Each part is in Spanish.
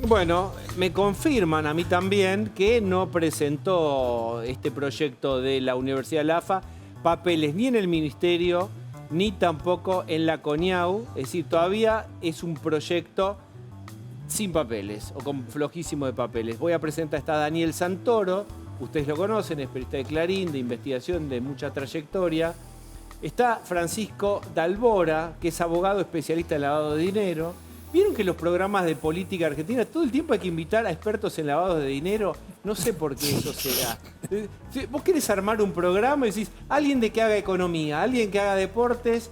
Bueno, me confirman a mí también que no presentó este proyecto de la Universidad de la AFA papeles ni en el Ministerio ni tampoco en la CONIAU. Es decir, todavía es un proyecto sin papeles o con flojísimo de papeles. Voy a presentar, está Daniel Santoro, ustedes lo conocen, es periodista de Clarín, de investigación, de mucha trayectoria. Está Francisco Dalbora, que es abogado especialista en lavado de dinero. ¿Vieron que los programas de política argentina todo el tiempo hay que invitar a expertos en lavado de dinero? No sé por qué eso se da. Vos querés armar un programa y decís, alguien de que haga economía, alguien que haga deportes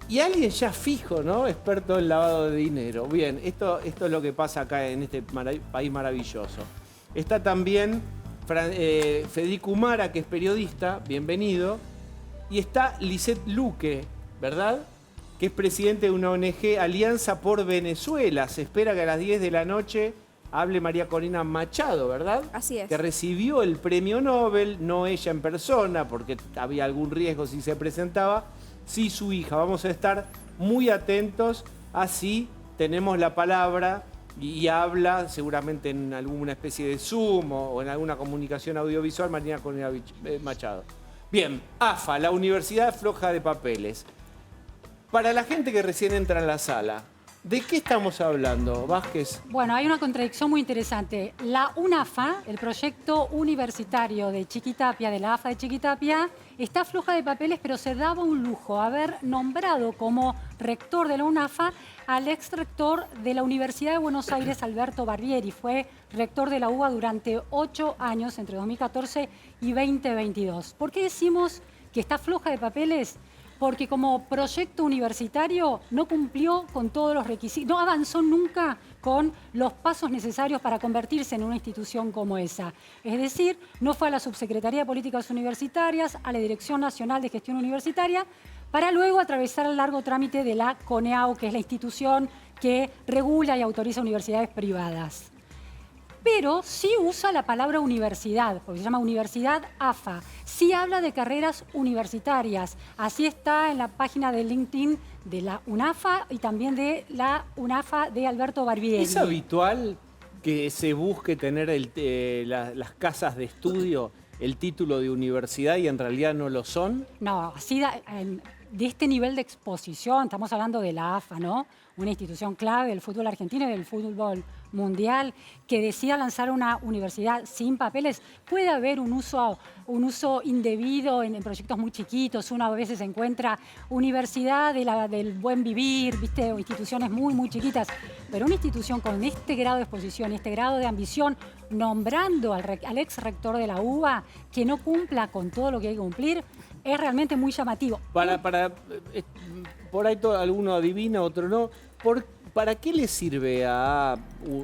y alguien ya fijo, ¿no? Experto en lavado de dinero. Bien, esto es lo que pasa acá en este país maravilloso. Está también Federico Umara, que es periodista, bienvenido. Y está Lisette Luque, ¿verdad? Que es presidente de una ONG, Alianza por Venezuela. Se espera que a las 10 de la noche hable María Corina Machado, ¿verdad? Así es. Que recibió el premio Nobel, no ella en persona, porque había algún riesgo si se presentaba, sí su hija. Vamos a estar muy atentos, así tenemos la palabra y habla seguramente en alguna especie de Zoom o en alguna comunicación audiovisual María Corina Machado. Bien, AFA, la Universidad Floja de Papeles. Para la gente que recién entra en la sala, ¿de qué estamos hablando, Vázquez? Bueno, hay una contradicción muy interesante. La UNAFA, el proyecto universitario de Chiquitapia, de la AFA de Chiquitapia, está floja de papeles, pero se daba un lujo haber nombrado como rector de la UNAFA al ex rector de la Universidad de Buenos Aires, Alberto Barbieri. Fue rector de la UBA durante 8 años, entre 2014 y 2022. ¿Por qué decimos que está floja de papeles? Porque como proyecto universitario no cumplió con todos los requisitos, no avanzó nunca con los pasos necesarios para convertirse en una institución como esa. Es decir, no fue a la Subsecretaría de Políticas Universitarias, a la Dirección Nacional de Gestión Universitaria, para luego atravesar el largo trámite de la CONEAU, que es la institución que regula y autoriza universidades privadas. Pero sí usa la palabra universidad, porque se llama Universidad AFA. Sí habla de carreras universitarias. Así está en la página de LinkedIn de la UNAFA y también de la UNAFA de Alberto Barbieri. ¿Es habitual que se busque tener las casas de estudio, el título de universidad y en realidad no lo son? No, así de este nivel de exposición, estamos hablando de la AFA, ¿no? Una institución clave del fútbol argentino y del fútbol mundial, que decida lanzar una universidad sin papeles. Puede haber un uso indebido en proyectos muy chiquitos. Uno a veces encuentra universidad del buen vivir, ¿viste? O instituciones muy, muy chiquitas. Pero una institución con este grado de exposición y este grado de ambición, nombrando al ex rector de la UBA, que no cumpla con todo lo que hay que cumplir, es realmente muy llamativo. Por ahí alguno adivina, otro no. ¿Para qué le sirve a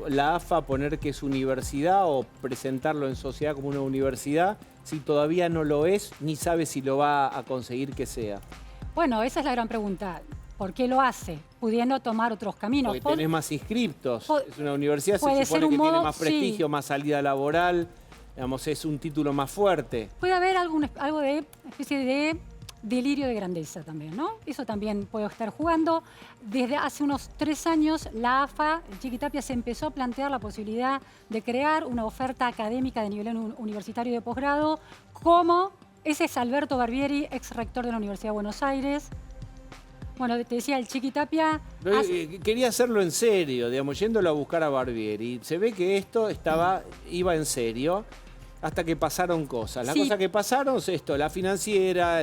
la AFA poner que es universidad o presentarlo en sociedad como una universidad si todavía no lo es ni sabe si lo va a conseguir que sea? Bueno, esa es la gran pregunta. ¿Por qué lo hace? Pudiendo tomar otros caminos. Porque tenés más inscriptos. Es una universidad, se supone que tiene más prestigio, sí, más salida laboral. Digamos, es un título más fuerte. Puede haber algo de especie de delirio de grandeza también, ¿no? Eso también puede estar jugando. Desde hace unos 3 años, la AFA, en Chiquitapia, se empezó a plantear la posibilidad de crear una oferta académica de nivel universitario de posgrado, como ese es Alberto Barbieri, ex rector de la Universidad de Buenos Aires. Bueno, te decía, el Chiquitapia... Quería hacerlo en serio, digamos, yéndolo a buscar a Barbieri. Se ve que esto iba en serio hasta que pasaron cosas. Las cosas que pasaron es esto, la financiera,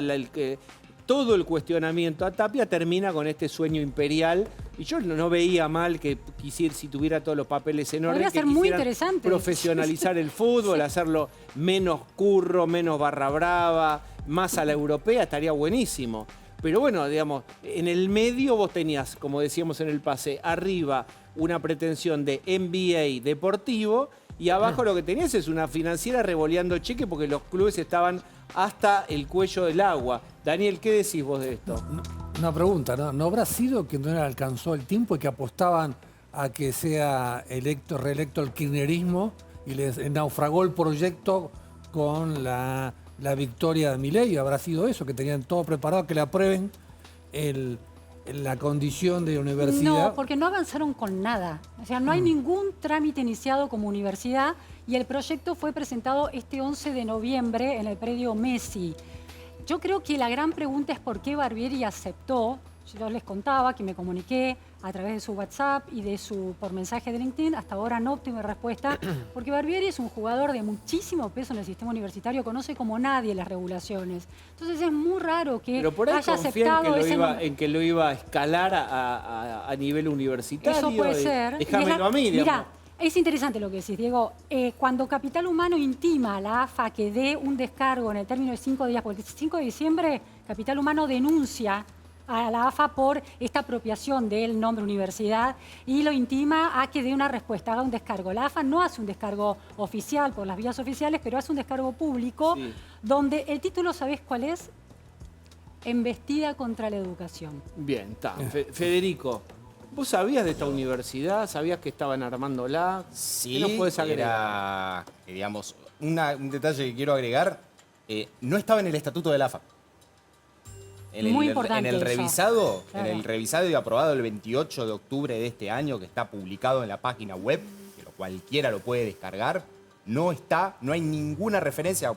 todo el cuestionamiento a Tapia termina con este sueño imperial. Y yo no veía mal que quisiera, si tuviera todos los papeles en orden, que muy quisieran interesante profesionalizar el fútbol, hacerlo menos curro, menos barra brava, más a la europea, estaría buenísimo. Pero bueno, digamos, en el medio vos tenías, como decíamos en el pase, arriba una pretensión de MBA deportivo y abajo lo que tenías es una financiera revoleando cheque porque los clubes estaban hasta el cuello del agua. Daniel, ¿qué decís vos de esto? Una pregunta, ¿no? ¿No habrá sido que no le alcanzó el tiempo y que apostaban a que sea reelecto el kirchnerismo y les naufragó el proyecto con la victoria de Milei? ¿Habrá sido eso, que tenían todo preparado, que le aprueben la condición de universidad. No, porque no avanzaron con nada. O sea, no hay ningún trámite iniciado como universidad y el proyecto fue presentado este 11 de noviembre en el predio Messi. Yo creo que la gran pregunta es por qué Barbieri aceptó. Yo les contaba que me comuniqué a través de su WhatsApp y por mensaje de LinkedIn. Hasta ahora no obtuve respuesta, porque Barbieri es un jugador de muchísimo peso en el sistema universitario, conoce como nadie las regulaciones. Entonces es muy raro que Pero por ahí haya confía aceptado en que lo iba a escalar a nivel universitario. Eso puede ser. Déjamelo a mí, digamos. Mirá, es interesante lo que decís, Diego. Cuando Capital Humano intima a la AFA que dé un descargo en el término de 5 días, porque el 5 de diciembre Capital Humano denuncia a la AFA por esta apropiación del nombre universidad y lo intima a que dé una respuesta, haga un descargo. La AFA no hace un descargo oficial por las vías oficiales, pero hace un descargo público donde el título, ¿sabés cuál es? Embestida contra la educación. Bien, está. Federico, ¿vos sabías de esta universidad? ¿Sabías que estaban armándola? Sí, ¿Qué nos podés agregar? era, digamos, un detalle que quiero agregar, no estaba en el estatuto de la AFA. Muy importante en el eso. revisado, Claro. en el revisado y aprobado el 28 de octubre de este año, que está publicado en la página web, que cualquiera lo puede descargar, no hay ninguna referencia,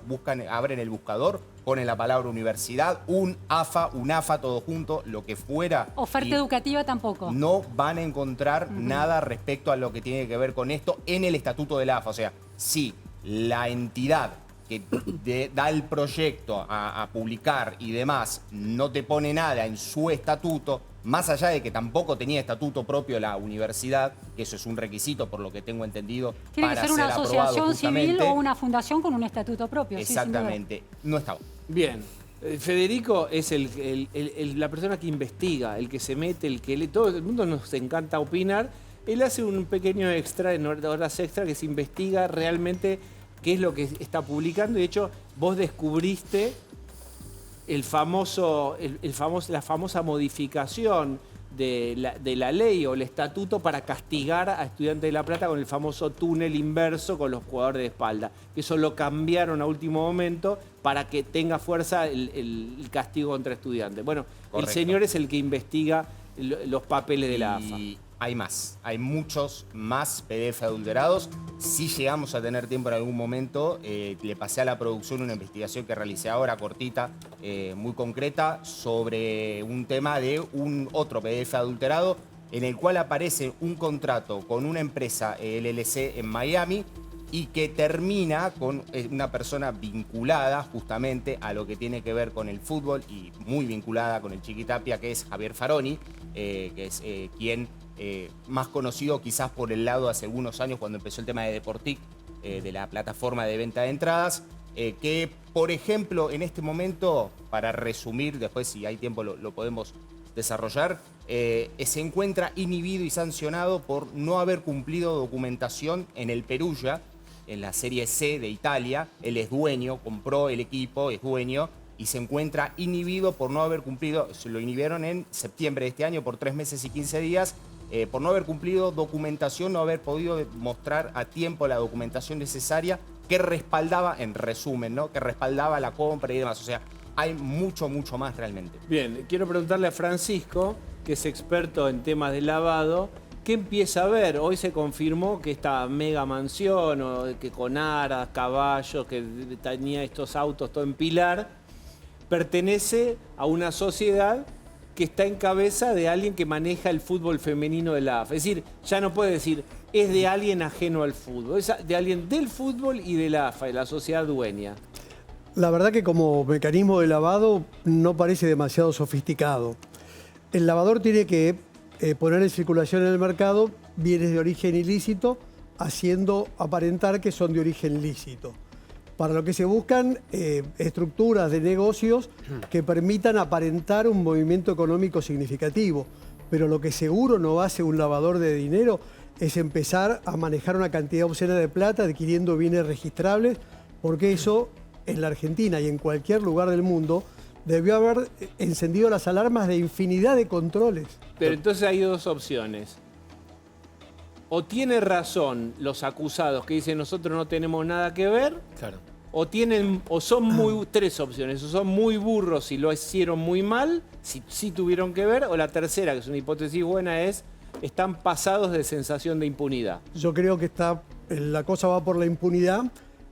abren el buscador, ponen la palabra universidad, un AFA, todo junto, lo que fuera. Oferta educativa tampoco. No van a encontrar nada respecto a lo que tiene que ver con esto en el estatuto de la AFA. O sea, si la entidad que da el proyecto a publicar y demás no te pone nada en su estatuto, más allá de que tampoco tenía estatuto propio la universidad, que eso es un requisito por lo que tengo entendido Tiene que para ser una ser aprobado asociación civil justamente. o una fundación con un estatuto propio. sí, sin duda. Exactamente, no estaba. Bien. Federico es la persona que investiga, el que se mete, el que lee. Todo el mundo nos encanta opinar. Él hace un pequeño extra, en horas extra, que se investiga realmente qué es lo que está publicando. Y de hecho, vos descubriste la famosa modificación de la ley o el estatuto para castigar a Estudiantes de La Plata con el famoso túnel inverso con los jugadores de espalda. Eso lo cambiaron a último momento para que tenga fuerza el castigo contra Estudiantes. Bueno, Correcto. el señor es el que investiga los papeles de la AFA. Y hay muchos más PDF adulterados. Si llegamos a tener tiempo en algún momento, le pasé a la producción una investigación que realicé ahora, cortita, muy concreta, sobre un tema de un otro PDF adulterado, en el cual aparece un contrato con una empresa LLC en Miami y que termina con una persona vinculada justamente a lo que tiene que ver con el fútbol y muy vinculada con el Chiquitapia, que es Javier Faroni, que es quien... más conocido quizás por el lado hace algunos años cuando empezó el tema de Deportic, de la plataforma de venta de entradas, que por ejemplo en este momento, para resumir, después si hay tiempo lo podemos desarrollar, se encuentra inhibido y sancionado por no haber cumplido documentación en el Perugia, en la Serie C de Italia. Él es dueño, compró el equipo, es dueño, y se encuentra inhibido por no haber cumplido, se lo inhibieron en septiembre de este año por 3 meses y 15 días, por no haber cumplido documentación, no haber podido mostrar a tiempo la documentación necesaria que respaldaba, en resumen, ¿no? Que respaldaba la compra y demás. O sea, hay mucho más realmente. Bien, quiero preguntarle a Francisco, que es experto en temas de lavado, ¿qué empieza a ver? Hoy se confirmó que esta mega mansión, o que con aras, caballos, que tenía estos autos todo en Pilar, pertenece a una sociedad que está en cabeza de alguien que maneja el fútbol femenino de la AFA. Es decir, ya no puede decir, es de alguien ajeno al fútbol, es de alguien del fútbol y de la AFA, de la sociedad dueña. La verdad que como mecanismo de lavado no parece demasiado sofisticado. El lavador tiene que poner en circulación en el mercado bienes de origen ilícito, haciendo aparentar que son de origen lícito. Para lo que se buscan estructuras de negocios que permitan aparentar un movimiento económico significativo. Pero lo que seguro no hace un lavador de dinero es empezar a manejar una cantidad obscena de plata adquiriendo bienes registrables, porque eso en la Argentina y en cualquier lugar del mundo debió haber encendido las alarmas de infinidad de controles. Pero entonces hay dos opciones. O tiene razón los acusados que dicen nosotros no tenemos nada que ver, Claro. o son tres opciones, o son muy burros y lo hicieron muy mal, si tuvieron que ver, o la tercera, que es una hipótesis buena, están pasados de sensación de impunidad. Yo creo que la cosa va por la impunidad,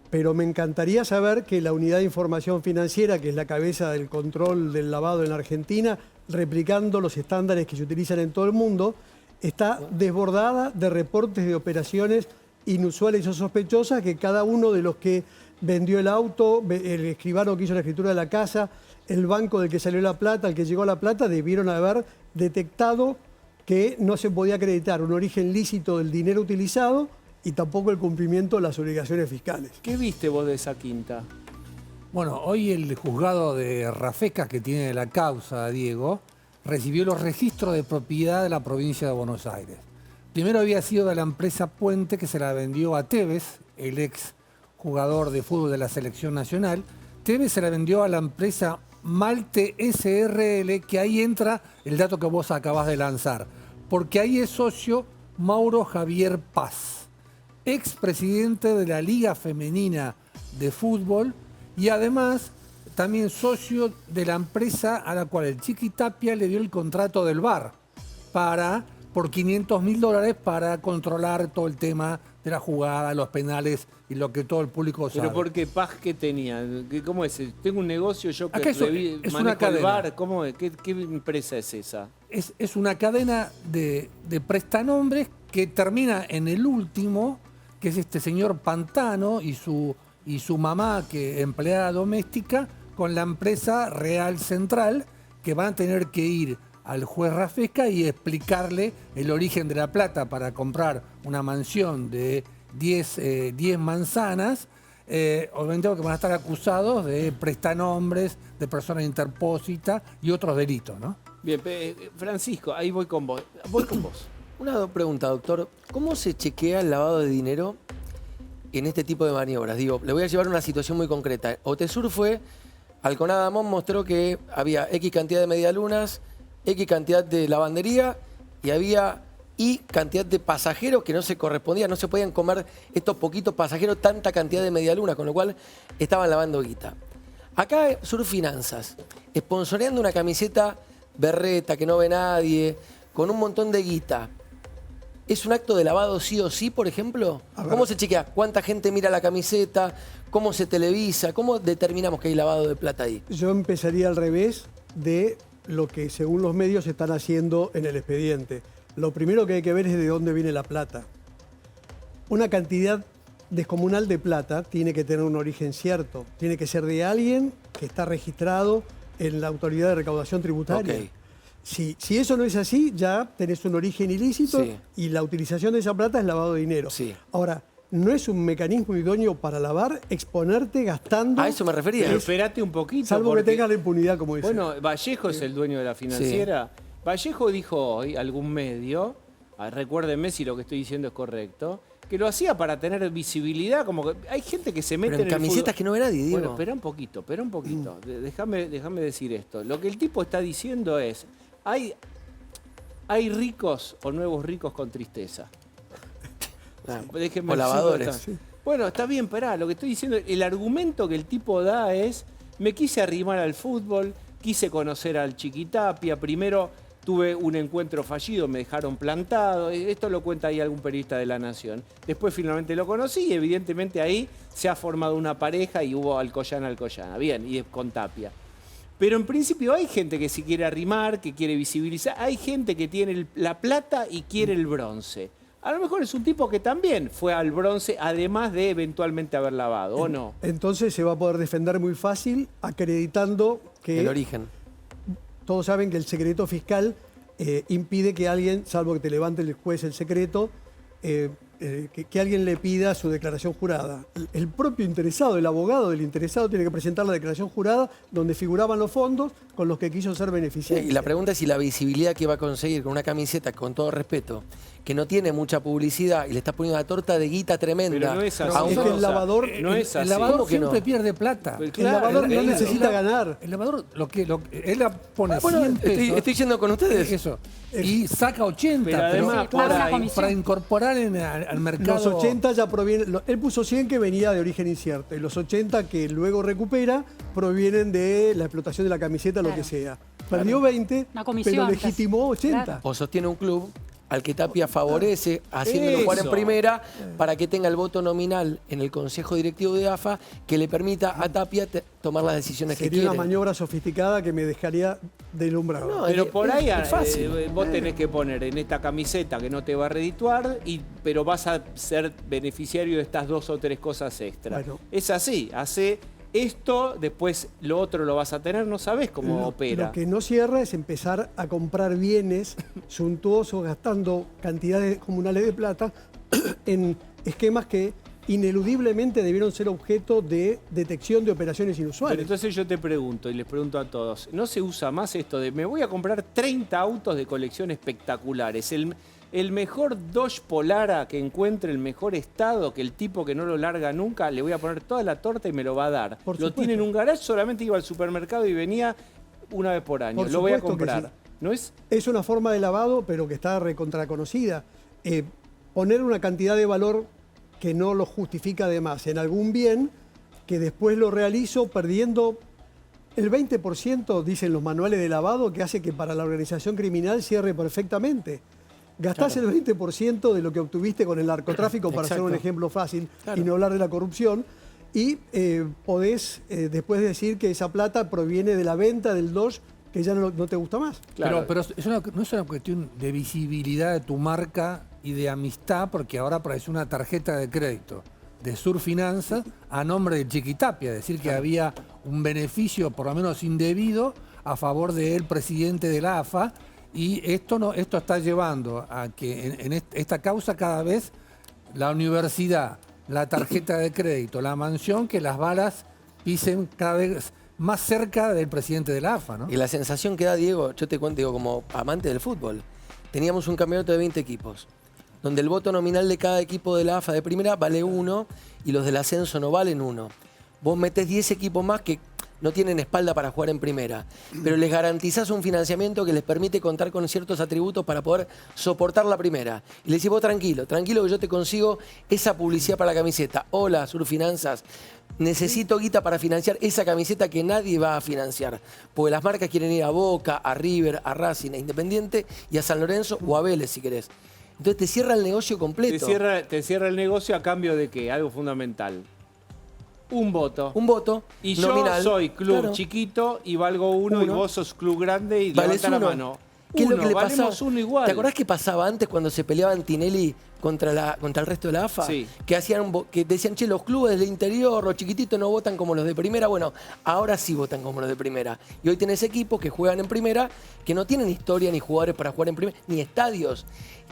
pero me encantaría saber que la Unidad de Información Financiera, que es la cabeza del control del lavado en la Argentina, replicando los estándares que se utilizan en todo el mundo, está desbordada de reportes de operaciones inusuales o sospechosas que cada uno de los que vendió el auto, el escribano que hizo la escritura de la casa, el banco del que salió la plata, el que llegó la plata, debieron haber detectado que no se podía acreditar un origen lícito del dinero utilizado y tampoco el cumplimiento de las obligaciones fiscales. ¿Qué viste vos de esa quinta? Bueno, hoy el juzgado de Rafecas, que tiene la causa, Diego, recibió los registros de propiedad de la provincia de Buenos Aires. Primero había sido de la empresa Puente, que se la vendió a Tevez, el ex jugador de fútbol de la selección nacional. Tevez se la vendió a la empresa Malte SRL, que ahí entra el dato que vos acabás de lanzar, porque ahí es socio Mauro Javier Paz, expresidente de la Liga Femenina de Fútbol y además también socio de la empresa a la cual el Chiqui Tapia le dio el contrato del VAR por $500.000 para controlar todo el tema de la jugada, los penales y lo que todo el público sabe. ¿Pero por qué? ¿Paz qué tenía? ¿Cómo es? Tengo un negocio, yo que es una manejo el cadena. bar. ¿Cómo es? ¿Qué empresa es esa? Es una cadena de prestanombres que termina en el último, que es este señor Pantano y su mamá, que empleada doméstica, con la empresa Real Central, que van a tener que ir al juez Rafecas y explicarle el origen de la plata para comprar una mansión de 10 manzanas, obviamente porque van a estar acusados de prestanombres, de persona interpósita y otros delitos, ¿no? Bien, Francisco, ahí voy con vos. Voy con vos. Una pregunta, doctor. ¿Cómo se chequea el lavado de dinero en este tipo de maniobras? Digo, le voy a llevar una situación muy concreta. Otesur fue, Alconada-Amón mostró que había X cantidad de medialunas, X cantidad de lavandería y había Y cantidad de pasajeros que no se correspondían, no se podían comer estos poquitos pasajeros tanta cantidad de medialunas, con lo cual estaban lavando guita. Acá Surfinanzas, sponsoreando una camiseta berreta que no ve nadie, con un montón de guita. ¿Es un acto de lavado sí o sí, por ejemplo? ¿Cómo se chequea? ¿Cuánta gente mira la camiseta? ¿Cómo se televisa? ¿Cómo determinamos que hay lavado de plata ahí? Yo empezaría al revés de lo que según los medios están haciendo en el expediente. Lo primero que hay que ver es de dónde viene la plata. Una cantidad descomunal de plata tiene que tener un origen cierto. Tiene que ser de alguien que está registrado en la Autoridad de Recaudación Tributaria. Okay. Si eso no es así, ya tenés un origen ilícito Sí. y la utilización de esa plata es lavado de dinero. Sí. Ahora, no es un mecanismo idóneo para lavar, exponerte gastando... A eso me refería. Pero espérate un poquito. Salvo porque, que tengas la impunidad, como dice. Bueno, Vallejo es el dueño de la financiera. Vallejo dijo hoy, algún medio, recuérdenme si lo que estoy diciendo es correcto, que lo hacía para tener visibilidad, como que hay gente que se mete Pero en en el camisetas fútbol. que no ve nadie, Diego. Bueno, espera un poquito. Déjame decir esto. Lo que el tipo está diciendo es, hay ricos o nuevos ricos con tristeza. Déjenme O lavadores. decirlo, está. Bueno, está bien, pará. Lo que estoy diciendo, el argumento que el tipo da es, me quise arrimar al fútbol, quise conocer al Chiquitapia, primero tuve un encuentro fallido, me dejaron plantado, esto lo cuenta ahí algún periodista de La Nación. Después finalmente lo conocí y evidentemente ahí se ha formado una pareja y hubo Alcoyana, bien, y con Tapia. Pero en principio hay gente que se quiere arrimar, que quiere visibilizar, hay gente que tiene la plata y quiere el bronce. A lo mejor es un tipo que también fue al bronce, además de eventualmente haber lavado, ¿o no? Entonces se va a poder defender muy fácil acreditando que... El origen. Todos saben que el secreto fiscal impide que alguien, salvo que te levante el juez el secreto, que alguien le pida su declaración jurada. El propio interesado, el abogado del interesado, tiene que presentar la declaración jurada donde figuraban los fondos con los que quiso ser beneficiario. Y la pregunta es si la visibilidad que va a conseguir con una camiseta, con todo respeto, que no tiene mucha publicidad y le estás poniendo una torta de guita tremenda. Pero no es así. a un- Es que el lavador, no es El así. lavador ¿Cómo que siempre no? pierde plata. Pues el claro, lavador no el- necesita ganar. El lavador, él pone Bueno, 100 pesos. estoy yendo con ustedes. Eso. Y saca 80, Pero pero además, Sí, claro, por una ahí- comisión. para incorporar al mercado. Los 80 ya provienen, él puso 100 que venía de origen incierto y los 80 que luego recupera provienen de la explotación de la camiseta, lo Claro. que sea. Perdió 20, Una comisión, pero legitimó 80. Claro. O sostiene un club al que Tapia favorece haciéndolo jugar en Eso. primera para que tenga el voto nominal en el Consejo Directivo de AFA que le permita a Tapia tomar las decisiones que Sería quiere. una maniobra sofisticada que me dejaría deslumbrado. No, Pero por ahí es fácil. vos tenés que poner en esta camiseta que no te va a redituar, pero vas a ser beneficiario de estas 2 o 3 cosas extra. Bueno. Es así, hace esto, después lo otro lo vas a tener, no sabés cómo opera. Lo que no cierra es empezar a comprar bienes suntuosos, gastando cantidades comunales de plata en esquemas que ineludiblemente debieron ser objeto de detección de operaciones Pero inusuales. entonces yo te pregunto y les pregunto a todos, ¿no se usa más esto de me voy a comprar 30 autos de colección espectaculares? El mejor Dodge Polara que encuentre el mejor estado, que el tipo que no lo larga nunca, le voy a poner toda la torta y me lo va a dar. Por Lo supuesto. tiene en un garage, solamente iba al supermercado y venía una vez por año. Por Lo voy a supuesto que comprar. sí. ¿No es? Es una forma de lavado, pero que está recontraconocida. Poner una cantidad de valor que no lo justifica además en algún bien, que después lo realizo perdiendo el 20%, dicen los manuales de lavado, que hace que para la organización criminal cierre perfectamente. Gastás el 20% de lo que obtuviste con el narcotráfico, para hacer un Exacto. ejemplo fácil, Claro. y no hablar de la corrupción, y podés después decir que esa plata proviene de la venta del Dodge que ya no te gusta más. Claro. Pero no es una cuestión de visibilidad de tu marca y de amistad, porque ahora apareció una tarjeta de crédito de Surfinanzas a nombre de Chiquitapia, es decir, que había un beneficio, por lo menos indebido, a favor del presidente de la AFA, y esto está llevando a que en esta causa cada vez la universidad, la tarjeta de crédito, la mansión, que las balas pisen cada vez más cerca del presidente de la AFA, ¿no? Y la sensación que da, Diego, yo te cuento, digo, como amante del fútbol, teníamos un campeonato de 20 equipos, donde el voto nominal de cada equipo de la AFA de primera vale 1 y los del ascenso no valen 1. Vos metés 10 equipos más que no tienen espalda para jugar en primera, pero les garantizás un financiamiento que les permite contar con ciertos atributos para poder soportar la primera. Y le decís, vos tranquilo que yo te consigo esa publicidad para la camiseta. Hola, Surfinanzas, necesito guita para financiar esa camiseta que nadie va a financiar. Porque las marcas quieren ir a Boca, a River, a Racing, a Independiente y a San Lorenzo o a Vélez, si querés. Entonces te cierra el negocio completo. Te cierra el negocio a cambio de qué? Algo fundamental. Un voto. Un voto Y nominal. yo soy club Claro. chiquito y valgo uno, y Uno. vos sos club grande y Vales levanta la uno. mano. ¿Qué es lo Uno, que le valemos pasaba? uno igual. ¿Te acordás qué pasaba antes cuando se peleaban Tinelli contra el resto de la AFA? Sí. Que decían, che, los clubes del interior, los chiquititos no votan como los de primera. Bueno, ahora sí votan como los de primera. Y hoy tenés equipos que juegan en primera, que no tienen historia ni jugadores para jugar en primera, ni estadios.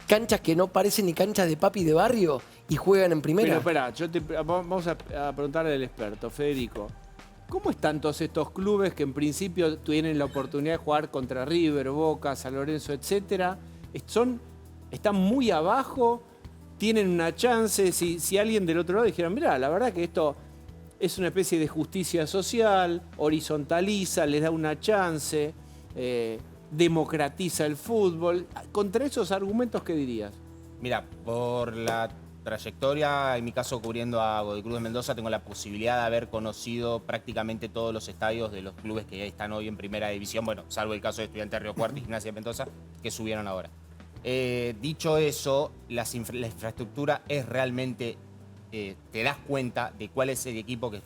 Canchas que no parecen ni canchas de papi de barrio y juegan en primera. Pero espera, vamos a preguntarle al experto, Federico. ¿Cómo están todos estos clubes que en principio tienen la oportunidad de jugar contra River, Boca, San Lorenzo, etcétera? Están muy abajo, tienen una chance. Si alguien del otro lado dijera, mirá, la verdad que esto es una especie de justicia social, horizontaliza, les da una chance, democratiza el fútbol. Contra esos argumentos, ¿qué dirías? Mira, por la trayectoria, en mi caso cubriendo a Godoy Cruz de Mendoza, tengo la posibilidad de haber conocido prácticamente todos los estadios de los clubes que ya están hoy en primera división, bueno, salvo el caso de Estudiantes de Río Cuarto y Gimnasia de Mendoza, que subieron ahora. Dicho eso, la infraestructura es realmente, te das cuenta de cuál es el equipo que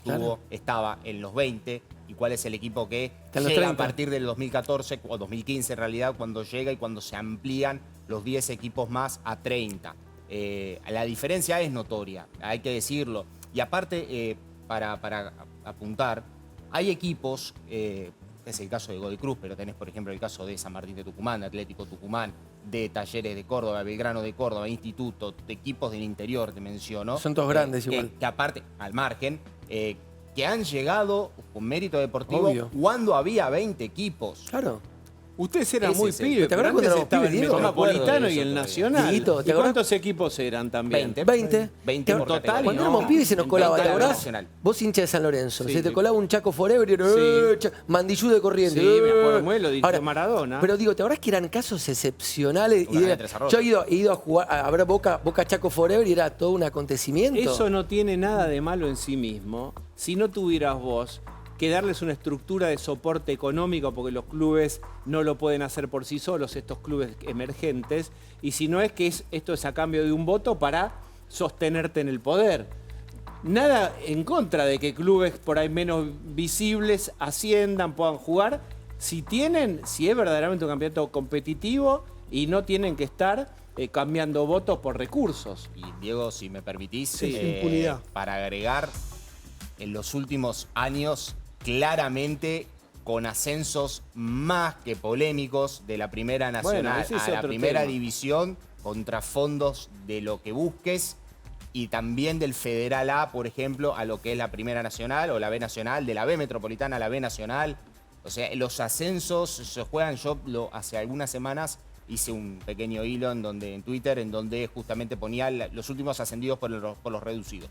estaba en los 20 y cuál es el equipo que en los llega 30. a partir del 2014 o 2015 en realidad, cuando llega y cuando se amplían los 10 equipos más a 30. La diferencia es notoria, hay que decirlo. Y aparte, para apuntar, hay equipos, es el caso de Godoy Cruz, pero tenés por ejemplo el caso de San Martín de Tucumán, de Atlético Tucumán, de Talleres de Córdoba, Belgrano de Córdoba, Instituto, de equipos del interior, te menciono. Son todos grandes igual. Que aparte, al margen, que han llegado con mérito deportivo Obvio. cuando había 20 equipos. Claro. Ustedes eran Ese muy es el- pibes, ¿te pero acuerdas cuando antes éramos estaba el pibes, Diego? Metropolitano No me acuerdo y de el eso Nacional. Dieguito, ¿te ¿Y acordás? cuántos equipos eran también? 20. 20 por total, categoría. Cuando no. éramos pibes se nos colaba, ¿te 20 acordás? nacional. Vos hincha de San Lorenzo, Sí, se te sí. colaba un Chaco Forever y era, Sí. Mandillú de corriente. Sí, me acuerdo, muy bien, lo dirigió Maradona. Pero digo, ¿te acordás que eran casos excepcionales? Una de Tres Arroyos. Yo he ido a jugar, a ver Boca Chaco Forever y era todo un acontecimiento. Eso no tiene nada de malo en sí mismo. Si no tuvieras vos que darles una estructura de soporte económico, porque los clubes no lo pueden hacer por sí solos, estos clubes emergentes, y si no es que esto es a cambio de un voto para sostenerte en el poder. Nada en contra de que clubes por ahí menos visibles asciendan, puedan jugar, si es verdaderamente un campeonato competitivo y no tienen que estar cambiando votos por recursos. Y Diego, si me permitís, Sí, impunidad. para agregar, en los últimos años, claramente con ascensos más que polémicos de la Primera Nacional ese es a la otro Primera tema. División, contra fondos de lo que busques, y también del Federal A, por ejemplo, a lo que es la Primera Nacional o la B Nacional, de la B Metropolitana a la B Nacional. O sea, los ascensos se juegan. Hace algunas semanas hice un pequeño hilo en Twitter en donde justamente ponía los últimos ascendidos por los reducidos.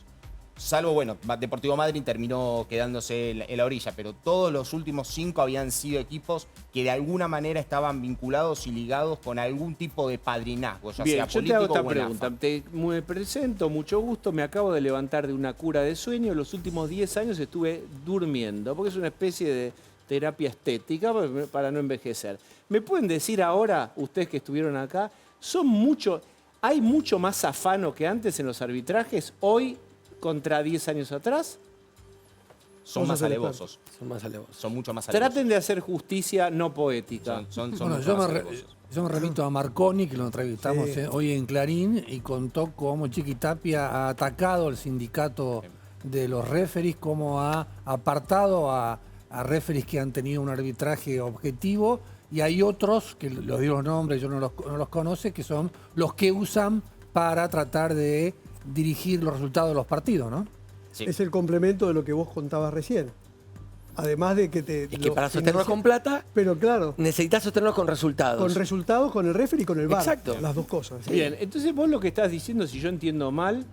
Salvo, bueno, Deportivo Madryn terminó quedándose en la orilla, pero todos los últimos 5 habían sido equipos que de alguna manera estaban vinculados y ligados con algún tipo de padrinazgo, ya Bien, sea yo te político hago esta o en pregunta. AFA. Me presento, mucho gusto. Me acabo de levantar de una cura de sueño. Los últimos 10 años estuve durmiendo, porque es una especie de terapia estética para no envejecer. ¿Me pueden decir ahora, ustedes que estuvieron acá, hay mucho más afano que antes en los arbitrajes hoy contra 10 años atrás? Son Vos más sos el alevosos, Son más alevosos. son mucho más alevosos. Traten de hacer justicia no poética. Son Bueno, mucho yo más me, alevosos. yo me remito a Marconi, que lo entrevistamos Sí. hoy en Clarín, y contó cómo Chiquitapia ha atacado al sindicato de los referees, cómo ha apartado a referees que han tenido un arbitraje objetivo, y hay otros, que los digo los nombres, yo no los conoce, que son los que usan para tratar de dirigir los resultados de los partidos, ¿no? Sí. Es el complemento de lo que vos contabas recién. Además de que te... Es que para sostenerlos con plata, Pero claro, necesitas sostenerlos con resultados. con resultados, con el referee y con el VAR. Exacto. Las dos cosas. ¿sí? Bien, entonces vos lo que estás diciendo, si yo entiendo mal,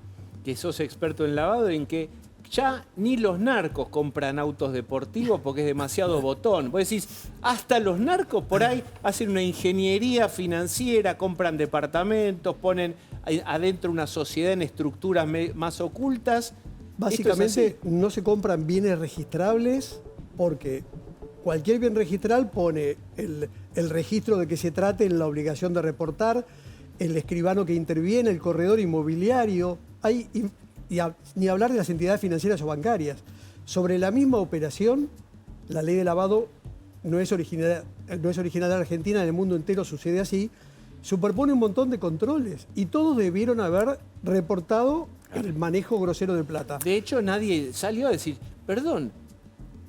que sos experto en lavado, en que ya ni los narcos compran autos deportivos porque es demasiado botón. Vos decís, hasta los narcos por ahí hacen una ingeniería financiera, compran departamentos, ponen adentro una sociedad en estructuras más ocultas. Básicamente no se compran bienes registrables porque cualquier bien registral pone el registro de que se trate en la obligación de reportar, el escribano que interviene, el corredor inmobiliario, ni hablar de las entidades financieras o bancarias. Sobre la misma operación, la ley de lavado no es original de Argentina, en el mundo entero sucede así, superpone un montón de controles y todos debieron haber reportado el manejo grosero de plata. De hecho, nadie salió a decir, perdón,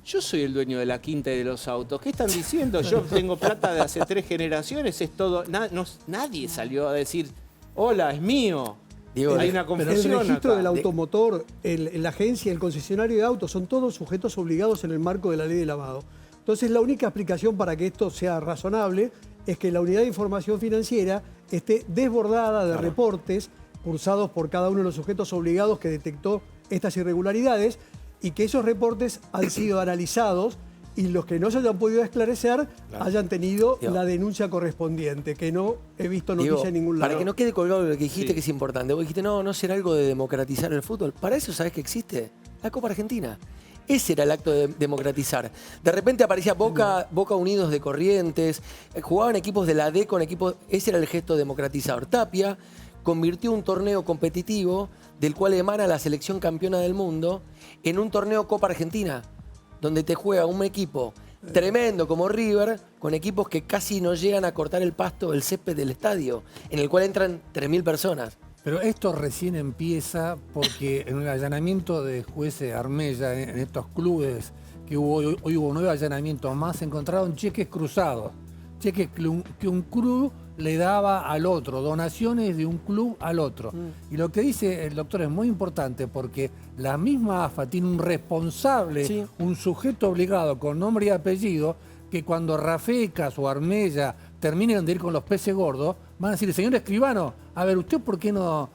yo soy el dueño de la quinta y de los autos. ¿Qué están diciendo? Yo tengo plata de hace 3 generaciones, es todo. Nadie salió a decir, hola, es mío. Diego, Hay una Pero el confusión registro acá. del automotor, la agencia, el concesionario de autos, son todos sujetos obligados en el marco de la ley de lavado. Entonces, la única explicación para que esto sea razonable es que la unidad de información financiera esté desbordada de reportes cursados por cada uno de los sujetos obligados que detectó estas irregularidades y que esos reportes han sido analizados y los que no se hayan podido esclarecer hayan tenido Diego. la denuncia correspondiente, que no he visto noticia Diego, en ningún lado. para que no quede colgado lo que dijiste, Sí. que es importante. Vos dijiste, no será algo de democratizar el fútbol. Para eso, ¿sabés que existe? La Copa Argentina. Ese era el acto de democratizar. De repente aparecía Boca Unidos de Corrientes, jugaban equipos de la D con equipos... Ese era el gesto democratizador. Tapia convirtió un torneo competitivo del cual emana la selección campeona del mundo en un torneo Copa Argentina, donde te juega un equipo tremendo como River, con equipos que casi no llegan a cortar el pasto, el césped del estadio, en el cual entran 3.000 personas. Pero esto recién empieza porque en el allanamiento de jueces Armella en estos clubes que hoy hubo 9 allanamientos más, se encontraron cheques cruzados. Cheques que un club le daba al otro, donaciones de un club al otro. Y lo que dice el doctor es muy importante porque la misma AFA tiene un responsable, Sí. un sujeto obligado con nombre y apellido que cuando Rafecas o Armella terminen de ir con los peces gordos, van a decir, señor escribano, a ver, ¿usted por qué no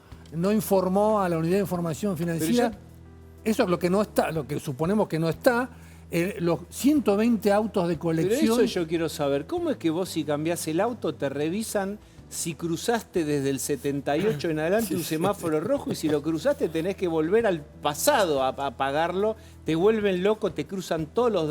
informó a la unidad de información financiera? Eso es lo que no está, lo que suponemos que no está. Los 120 autos de colección. Pero eso yo quiero saber. ¿Cómo es que vos, si cambiás el auto, te revisan si cruzaste desde el 78 en adelante un semáforo rojo, y si lo cruzaste tenés que volver al pasado a pagarlo? Te vuelven loco, te cruzan todos los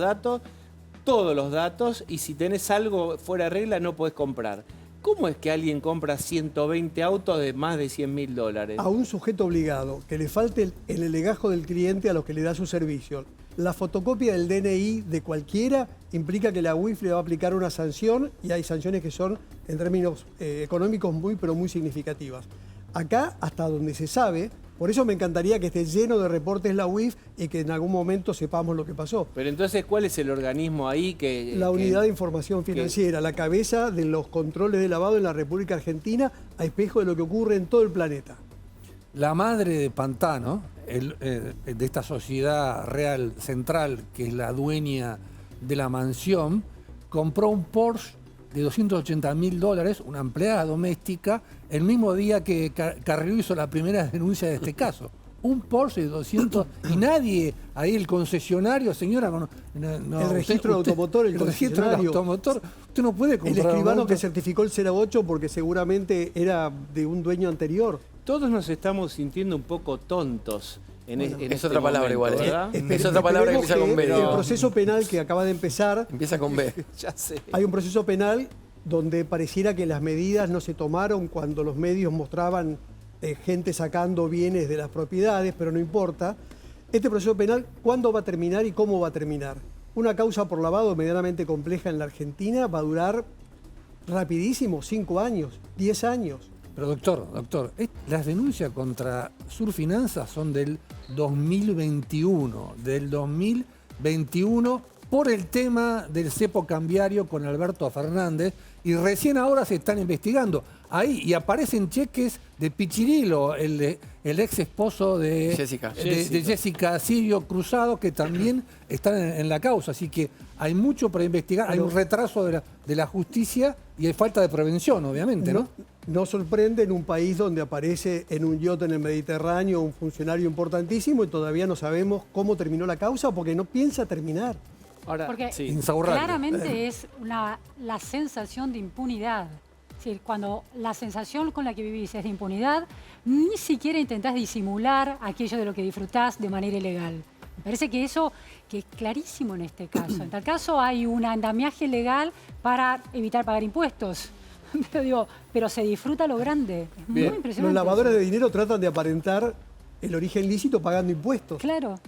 datos, y si tenés algo fuera de regla no podés comprar. ¿Cómo es que alguien compra 120 autos de más de $100.000? A un sujeto obligado, que le falte el legajo del cliente a los que le da su servicio. La fotocopia del DNI de cualquiera implica que la UIF le va a aplicar una sanción, y hay sanciones que son, en términos económicos, pero muy significativas. Acá, hasta donde se sabe, por eso me encantaría que esté lleno de reportes la UIF y que en algún momento sepamos lo que pasó. Pero entonces, ¿cuál es el organismo ahí que...? La Unidad de Información Financiera, la cabeza de los controles de lavado en la República Argentina, a espejo de lo que ocurre en todo el planeta. La madre de Pantano, de esta sociedad real central, que es la dueña de la mansión, compró un Porsche de $280.000, una empleada doméstica, el mismo día que Carrió hizo la primera denuncia de este caso. Un Porsche de 200, y nadie, ahí el concesionario, señora, el registro de automotor, el registro del automotor, usted no puede comprar. El escribano que certificó el 08 porque seguramente era de un dueño anterior. Todos nos estamos sintiendo un poco tontos. Es otra palabra igual, ¿eh? Es otra palabra que empieza con B. El proceso penal que acaba de empezar... Empieza con B. Ya sé. Hay un proceso penal donde pareciera que las medidas no se tomaron cuando los medios mostraban gente sacando bienes de las propiedades, pero no importa. Este proceso penal, ¿cuándo va a terminar y cómo va a terminar? Una causa por lavado medianamente compleja en la Argentina va a durar rapidísimo, 5 años, 10 años. Pero doctor, las denuncias contra Surfinanzas son del 2021, por el tema del cepo cambiario con Alberto Fernández, y recién ahora se están investigando. Ahí, y aparecen cheques de Pichirilo, el ex esposo de Jessica Sirio Cruzado, que también están en la causa. Así que hay mucho para investigar, hay un retraso de la justicia y hay falta de prevención, obviamente, ¿no? No sorprende en un país donde aparece en un yacht en el Mediterráneo un funcionario importantísimo y todavía no sabemos cómo terminó la causa porque no piensa terminar. Ahora, porque sí. claramente es la sensación de impunidad. Es decir, cuando la sensación con la que vivís es de impunidad, ni siquiera intentás disimular aquello de lo que disfrutás de manera ilegal. Me parece que eso que es clarísimo en este caso. En tal caso hay un andamiaje legal para evitar pagar impuestos. Pero se disfruta lo grande. Es muy impresionante. Los lavadores de dinero tratan de aparentar el origen lícito pagando impuestos. Claro.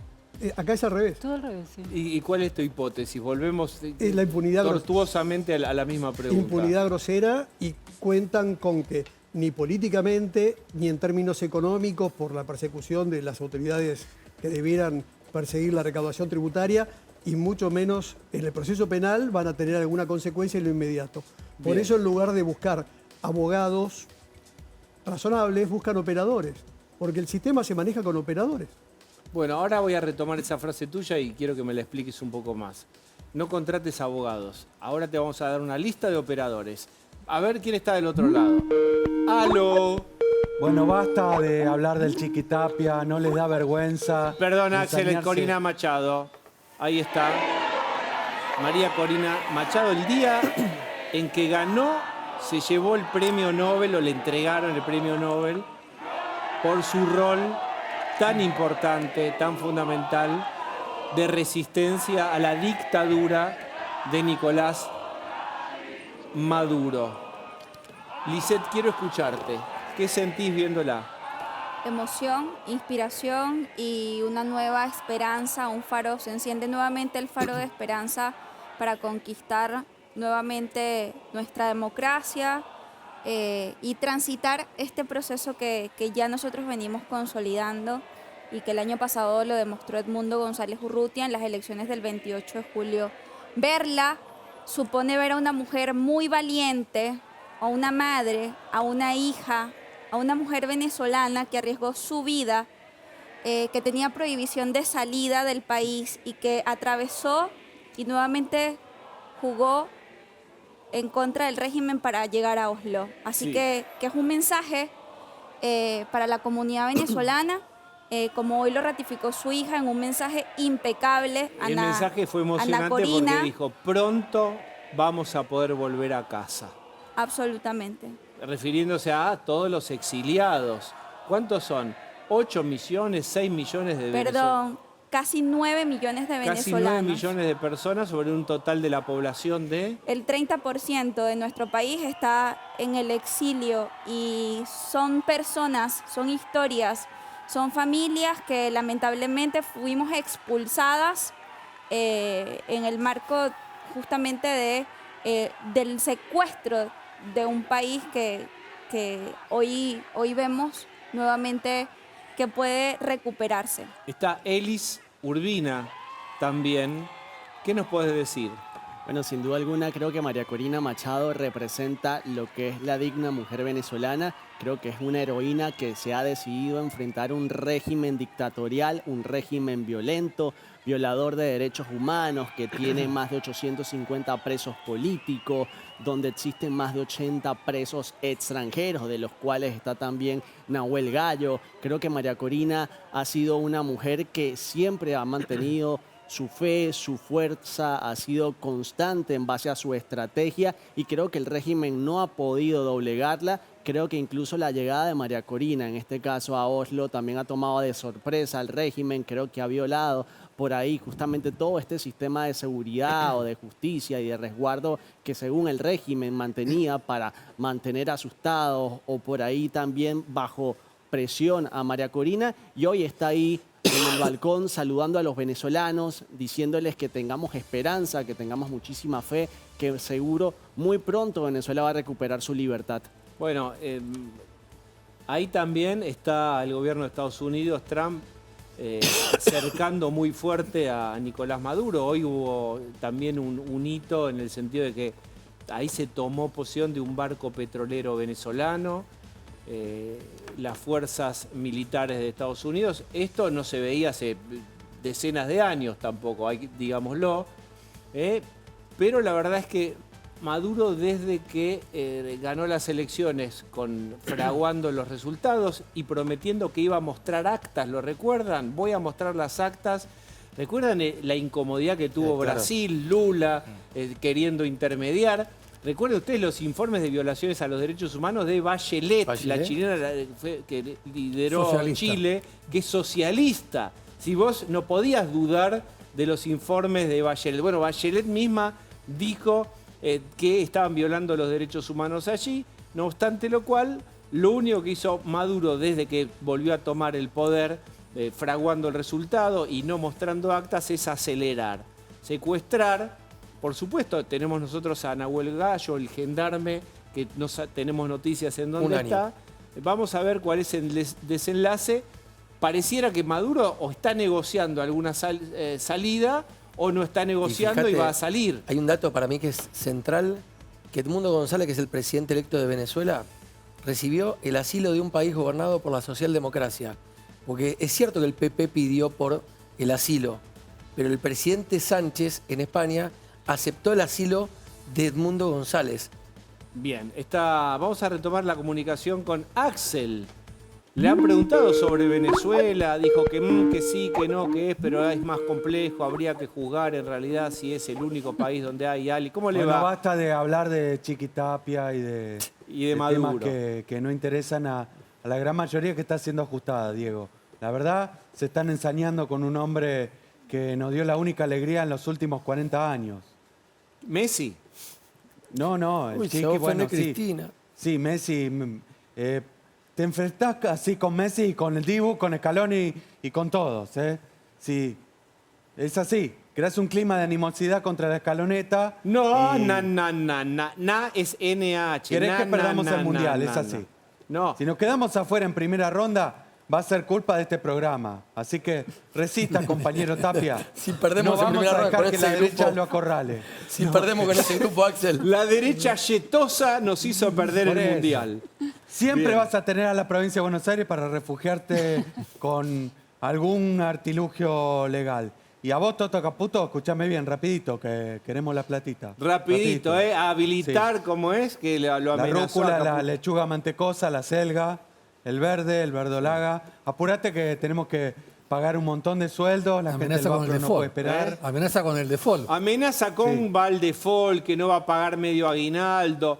Acá es al revés. Todo al revés, sí. ¿Y cuál es tu hipótesis? Volvemos Es la impunidad tortuosamente a la misma pregunta. Impunidad grosera, y cuentan con que ni políticamente ni en términos económicos, por la persecución de las autoridades que debieran perseguir la recaudación tributaria, y mucho menos en el proceso penal van a tener alguna consecuencia en lo inmediato. Por eso, en lugar de buscar abogados razonables, buscan operadores, porque el sistema se maneja con operadores. Bueno, ahora voy a retomar esa frase tuya y quiero que me la expliques un poco más. No contrates abogados. Ahora te vamos a dar una lista de operadores. A ver quién está del otro lado. ¡Aló! Bueno, basta de hablar del Chiquitapia, no les da vergüenza. Perdón, Axel, ensañarse. Corina Machado. Ahí está. María Corina Machado, el día en que ganó, se llevó el premio Nobel, o le entregaron el premio Nobel, por su rol tan importante, tan fundamental, de resistencia a la dictadura de Nicolás Maduro. Lisette, quiero escucharte. ¿Qué sentís viéndola? Emoción, inspiración y una nueva esperanza, un faro, se enciende nuevamente el faro de esperanza para conquistar nuevamente nuestra democracia y transitar este proceso que ya nosotros venimos consolidando y que el año pasado lo demostró Edmundo González Urrutia en las elecciones del 28 de julio. Verla supone ver a una mujer muy valiente, a una madre, a una hija, a una mujer venezolana que arriesgó su vida, que tenía prohibición de salida del país y que atravesó y nuevamente jugó en contra del régimen para llegar a Oslo. Así Sí. que es un mensaje para la comunidad venezolana, como hoy lo ratificó su hija en un mensaje impecable. El mensaje fue emocionante Corina, porque dijo, pronto vamos a poder volver a casa. absolutamente. Refiriéndose a todos los exiliados. ¿Cuántos son? ¿8 millones, 6 millones de venezolanos? Perdón, casi 9 millones de venezolanos. Casi 9 millones de personas sobre un total de la población de... El 30% de nuestro país está en el exilio y son personas, son historias, son familias que lamentablemente fuimos expulsadas en el marco justamente del secuestro de un país que hoy vemos nuevamente que puede recuperarse. Está Elis Urbina también. ¿Qué nos puedes decir? Bueno, sin duda alguna creo que María Corina Machado representa lo que es la digna mujer venezolana. Creo que es una heroína que se ha decidido enfrentar un régimen dictatorial, un régimen violento, violador de derechos humanos, que tiene más de 850 presos políticos, donde existen más de 80 presos extranjeros, de los cuales está también Nahuel Gallo. Creo que María Corina ha sido una mujer que siempre ha mantenido su fe, su fuerza, ha sido constante en base a su estrategia y creo que el régimen no ha podido doblegarla. Creo que incluso la llegada de María Corina, en este caso a Oslo, también ha tomado de sorpresa al régimen. Creo que ha violado por ahí justamente todo este sistema de seguridad o de justicia y de resguardo que según el régimen mantenía para mantener asustados o por ahí también bajo presión a María Corina, y hoy está ahí en el balcón saludando a los venezolanos, diciéndoles que tengamos esperanza, que tengamos muchísima fe, que seguro muy pronto Venezuela va a recuperar su libertad. Bueno, ahí también está el gobierno de Estados Unidos, Trump, cercando muy fuerte a Nicolás Maduro. Hoy hubo también un hito en el sentido de que ahí se tomó posesión de un barco petrolero venezolano. Las fuerzas militares de Estados Unidos. Esto no se veía hace decenas de años tampoco, digámoslo. Pero la verdad es que Maduro, desde que ganó las elecciones fraguando los resultados y prometiendo que iba a mostrar actas, ¿lo recuerdan? Voy a mostrar las actas. ¿Recuerdan la incomodidad que tuvo claro. Brasil, Lula, queriendo intermediar? Recuerden ustedes los informes de violaciones a los derechos humanos de Bachelet, la chilena que lideró Socialista. Chile, que es socialista. Si vos no podías dudar de los informes de Bachelet. Bueno, Bachelet misma dijo que estaban violando los derechos humanos allí, no obstante lo cual, lo único que hizo Maduro desde que volvió a tomar el poder, fraguando el resultado y no mostrando actas, es acelerar, secuestrar. Por supuesto, tenemos nosotros a Nahuel Gallo, el gendarme, que tenemos noticias en dónde está. Vamos a ver cuál es el desenlace. Pareciera que Maduro o está negociando alguna salida o no está negociando y va a salir. Hay un dato para mí que es central, que Edmundo González, que es el presidente electo de Venezuela, recibió el asilo de un país gobernado por la socialdemocracia. Porque es cierto que el PP pidió por el asilo, pero el presidente Sánchez en España aceptó el asilo de Edmundo González. Bien, vamos a retomar la comunicación con Axel. Le han preguntado sobre Venezuela, dijo que sí, que no, que es, pero es más complejo, habría que juzgar en realidad si es el único país donde hay Ali. ¿Cómo le va? Basta de hablar de Chiquitapia y de Maduro. temas que no interesan a la gran mayoría que está siendo ajustada, Diego. La verdad, se están ensañando con un hombre que nos dio la única alegría en los últimos 40 años. ¿Messi? No, el Uy, se Chiqui, ofende bueno, sí. Cristina. Sí, Messi. Te enfrentás así con Messi y con el Dibu, con Scaloni y con todos, ¿eh? Sí, es así. Creas un clima de animosidad contra la escaloneta. No, y na es NH. Querés que perdamos el Mundial, es así. No. Si nos quedamos afuera en primera ronda, va a ser culpa de este programa. Así que resista, compañero Tapia. Si perdemos no en vamos primera a ronda dejar con que ese la derecha grupo. lo acorrale. Si perdemos con ese grupo, Axel. La derecha yetosa nos hizo perder Por el eso. Mundial. Siempre Bien. vas a tener a la provincia de Buenos Aires para refugiarte con algún artilugio legal. Y a vos, Toto Caputo, escuchame bien, rapidito, que queremos la platita. Rapidito, a habilitar, Sí. ¿cómo es? Que lo La amenazó rúcula, a la Caputo. lechuga mantecosa, la selga, el verdolaga. Apurate que tenemos que pagar un montón de sueldos, la gente del Amenaza con el Bafro no puede default. esperar. Amenaza con el default. Amenaza con Valdefol, que no va a pagar medio aguinaldo.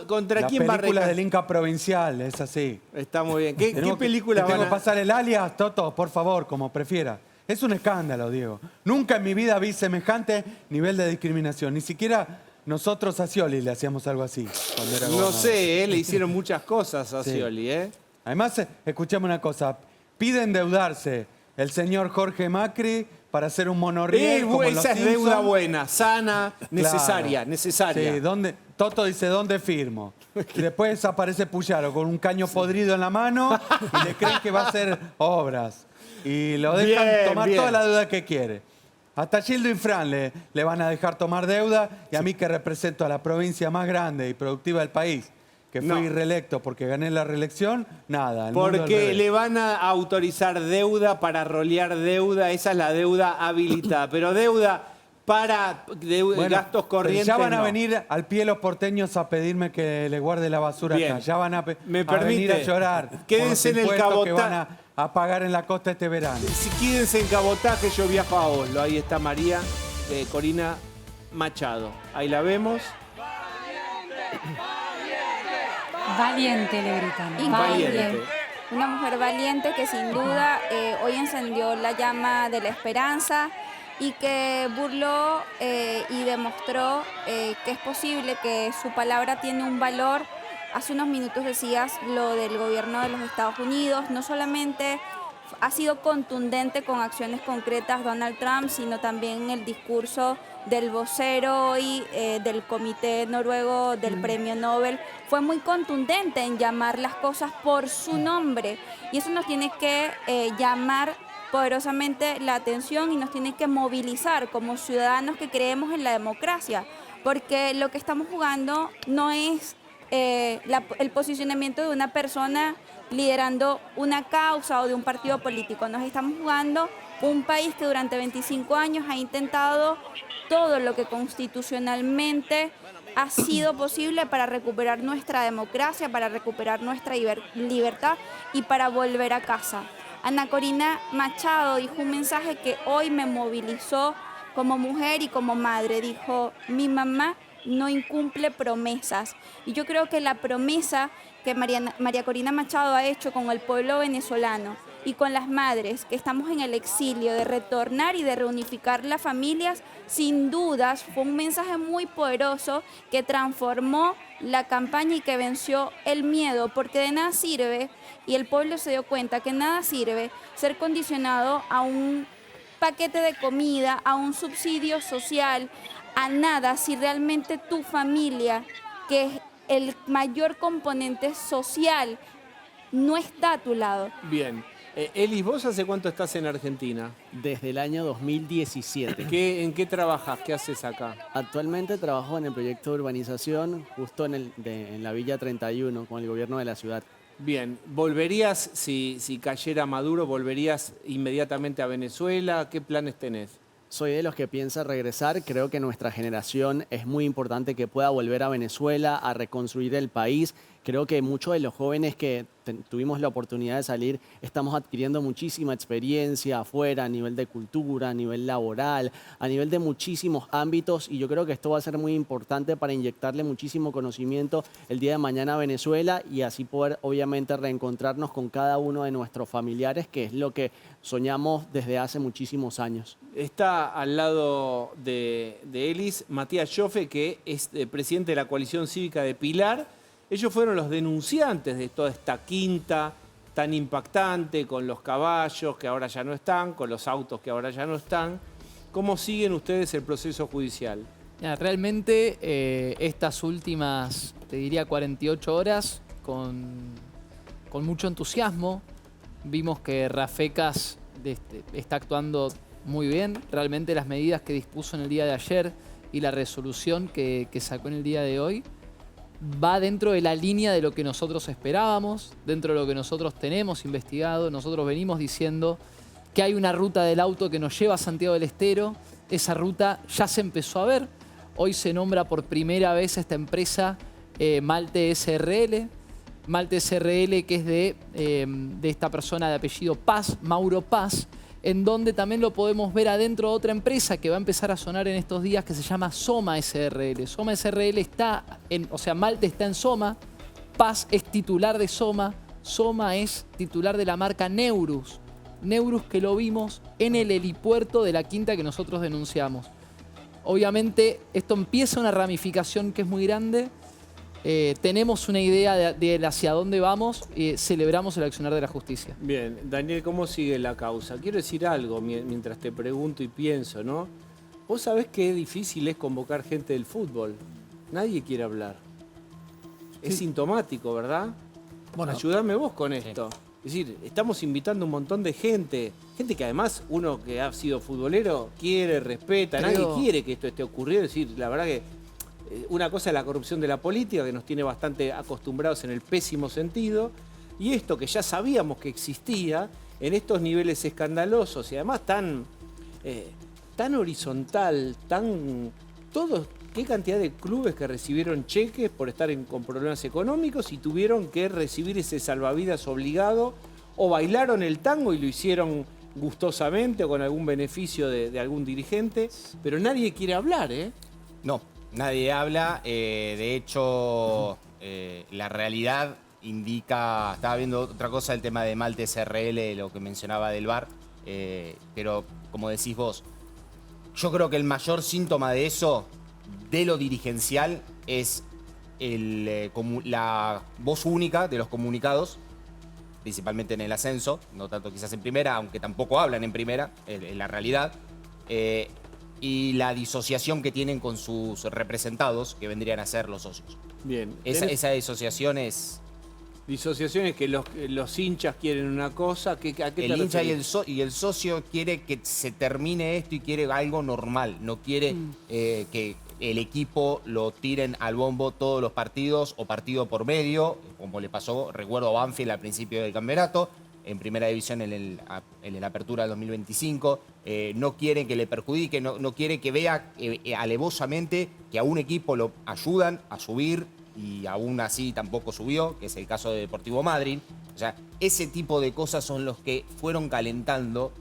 ¿Contra La quién va a película recaer? del Inca Provincial, es así. Está muy bien. ¿Qué Tenemos que- película te tengo van que a...? pasar el alias, Toto, por favor, como prefiera. Es un escándalo, Diego. Nunca en mi vida vi semejante nivel de discriminación. Ni siquiera nosotros a Scioli le hacíamos algo así. Cuando era No gobernador. sé, le hicieron muchas cosas a Sí. Scioli, ¿eh? Además, escuchame una cosa. Pide endeudarse el señor Jorge Macri para hacer un monorriel como en los Esa es deuda Simpson. buena, sana, necesaria, Claro. necesaria. Sí, Toto dice, ¿dónde firmo? Y después aparece Puyaro con un caño podrido en la mano y le creen que va a hacer obras. Y lo dejan Bien, tomar bien. toda la deuda que quiere. Hasta Gildo Infran le van a dejar tomar deuda y a mí que represento a la provincia más grande y productiva del país, que fui No. reelecto porque gané la reelección, nada. el mundo al Porque revés. le van a autorizar deuda para rolear deuda, esa es la deuda habilitada. Pero deuda para Bueno, gastos corrientes. ya van a no. venir al pie los porteños a pedirme que le guarde la basura Bien. acá. Ya van a, ¿Me a permite? venir a llorar. Quédense en por el los impuestos que cabota- van a pagar en la costa este verano. Si quédense en cabotaje, yo viajo a Oslo. Ahí está María Corina Machado. Ahí la vemos. Valiente, le gritan. Valiente. Una mujer valiente que sin duda hoy encendió la llama de la esperanza y que burló y demostró que es posible, que su palabra tiene un valor. Hace unos minutos decías lo del gobierno de los Estados Unidos, no solamente ha sido contundente con acciones concretas Donald Trump, sino también el discurso del vocero hoy del Comité Noruego del Premio Nobel. Fue muy contundente en llamar las cosas por su nombre y eso nos tiene que llamar poderosamente la atención y nos tiene que movilizar como ciudadanos que creemos en la democracia, porque lo que estamos jugando no es el posicionamiento de una persona liderando una causa o de un partido político. Nos estamos jugando un país que durante 25 años ha intentado todo lo que constitucionalmente ha sido posible para recuperar nuestra democracia, para recuperar nuestra libertad y para volver a casa. Ana Corina Machado dijo un mensaje que hoy me movilizó como mujer y como madre. Dijo, mi mamá no incumple promesas. Y yo creo que la promesa que María Corina Machado ha hecho con el pueblo venezolano y con las madres que estamos en el exilio, de retornar y de reunificar las familias, sin dudas fue un mensaje muy poderoso que transformó la campaña y que venció el miedo, porque de nada sirve, y el pueblo se dio cuenta que nada sirve ser condicionado a un paquete de comida, a un subsidio social, a nada si realmente tu familia, que es el mayor componente social, no está a tu lado. Bien. Elis, ¿vos hace cuánto estás en Argentina? Desde el año 2017. ¿En qué trabajas? ¿Qué haces acá? Actualmente trabajo en el proyecto de urbanización justo en la Villa 31 con el gobierno de la ciudad. Bien, ¿volverías, si cayera Maduro, volverías inmediatamente a Venezuela? ¿Qué planes tenés? Soy de los que piensa regresar. Creo que nuestra generación es muy importante que pueda volver a Venezuela, a reconstruir el país. Creo que muchos de los jóvenes que tuvimos la oportunidad de salir estamos adquiriendo muchísima experiencia afuera a nivel de cultura, a nivel laboral, a nivel de muchísimos ámbitos y yo creo que esto va a ser muy importante para inyectarle muchísimo conocimiento el día de mañana a Venezuela y así poder obviamente reencontrarnos con cada uno de nuestros familiares, que es lo que soñamos desde hace muchísimos años. Está al lado de Elis Matías Joffe, que es presidente de la coalición cívica de Pilar. Ellos fueron los denunciantes de toda esta quinta tan impactante, con los caballos que ahora ya no están, con los autos que ahora ya no están. ¿Cómo siguen ustedes el proceso judicial? Mira, realmente estas últimas, te diría 48 horas, con mucho entusiasmo. Vimos que Rafecas está actuando muy bien. Realmente las medidas que dispuso en el día de ayer y la resolución que sacó en el día de hoy va dentro de la línea de lo que nosotros esperábamos, dentro de lo que nosotros tenemos investigado. Nosotros venimos diciendo que hay una ruta del auto que nos lleva a Santiago del Estero. Esa ruta ya se empezó a ver. Hoy se nombra por primera vez esta empresa Malte SRL. Malte SRL, que es de esta persona de apellido Paz, Mauro Paz, en donde también lo podemos ver adentro de otra empresa que va a empezar a sonar en estos días, que se llama Soma SRL. Soma SRL está o sea, Malte está en Soma, Paz es titular de Soma, Soma es titular de la marca Neurus. Neurus, que lo vimos en el helipuerto de la Quinta que nosotros denunciamos. Obviamente esto empieza una ramificación que es muy grande. Tenemos una idea de hacia dónde vamos y celebramos el accionar de la justicia. Bien, Daniel, ¿cómo sigue la causa? Quiero decir algo mientras te pregunto y pienso, ¿no? Vos sabés qué difícil es convocar gente del fútbol. Nadie quiere hablar. Es sintomático, ¿verdad? Bueno, ayúdame vos con esto. Es decir, estamos invitando un montón de gente. Gente que además, uno que ha sido futbolero, quiere, respeta. Nadie quiere que esto esté ocurriendo. Es decir, la verdad que una cosa es la corrupción de la política, que nos tiene bastante acostumbrados en el pésimo sentido. Y esto que ya sabíamos que existía, en estos niveles escandalosos y además tan horizontal, todos. ¿Qué cantidad de clubes que recibieron cheques por estar con problemas económicos y tuvieron que recibir ese salvavidas obligado o bailaron el tango y lo hicieron gustosamente o con algún beneficio de algún dirigente? Pero nadie quiere hablar, ¿eh? No, nadie habla. De hecho, la realidad indica... Estaba viendo otra cosa, el tema de Malte SRL, lo que mencionaba del VAR. Pero, como decís vos, yo creo que el mayor síntoma de eso, de lo dirigencial, es la voz única de los comunicados, principalmente en el ascenso, no tanto quizás en primera, aunque tampoco hablan en primera, en la realidad, y la disociación que tienen con sus representados, que vendrían a ser los socios. Bien. Esa disociación es... Disociaciones que los hinchas quieren una cosa, ¿a qué te El hincha referís? y el socio quiere que se termine esto y quiere algo normal, no quiere que el equipo lo tiren al bombo todos los partidos o partido por medio, como le pasó, recuerdo, a Banfield al principio del campeonato, en primera división en la apertura del 2025. No quieren que le perjudique, no quiere que vea alevosamente que a un equipo lo ayudan a subir y aún así tampoco subió, que es el caso de Deportivo Madryn. O sea, ese tipo de cosas son los que fueron calentando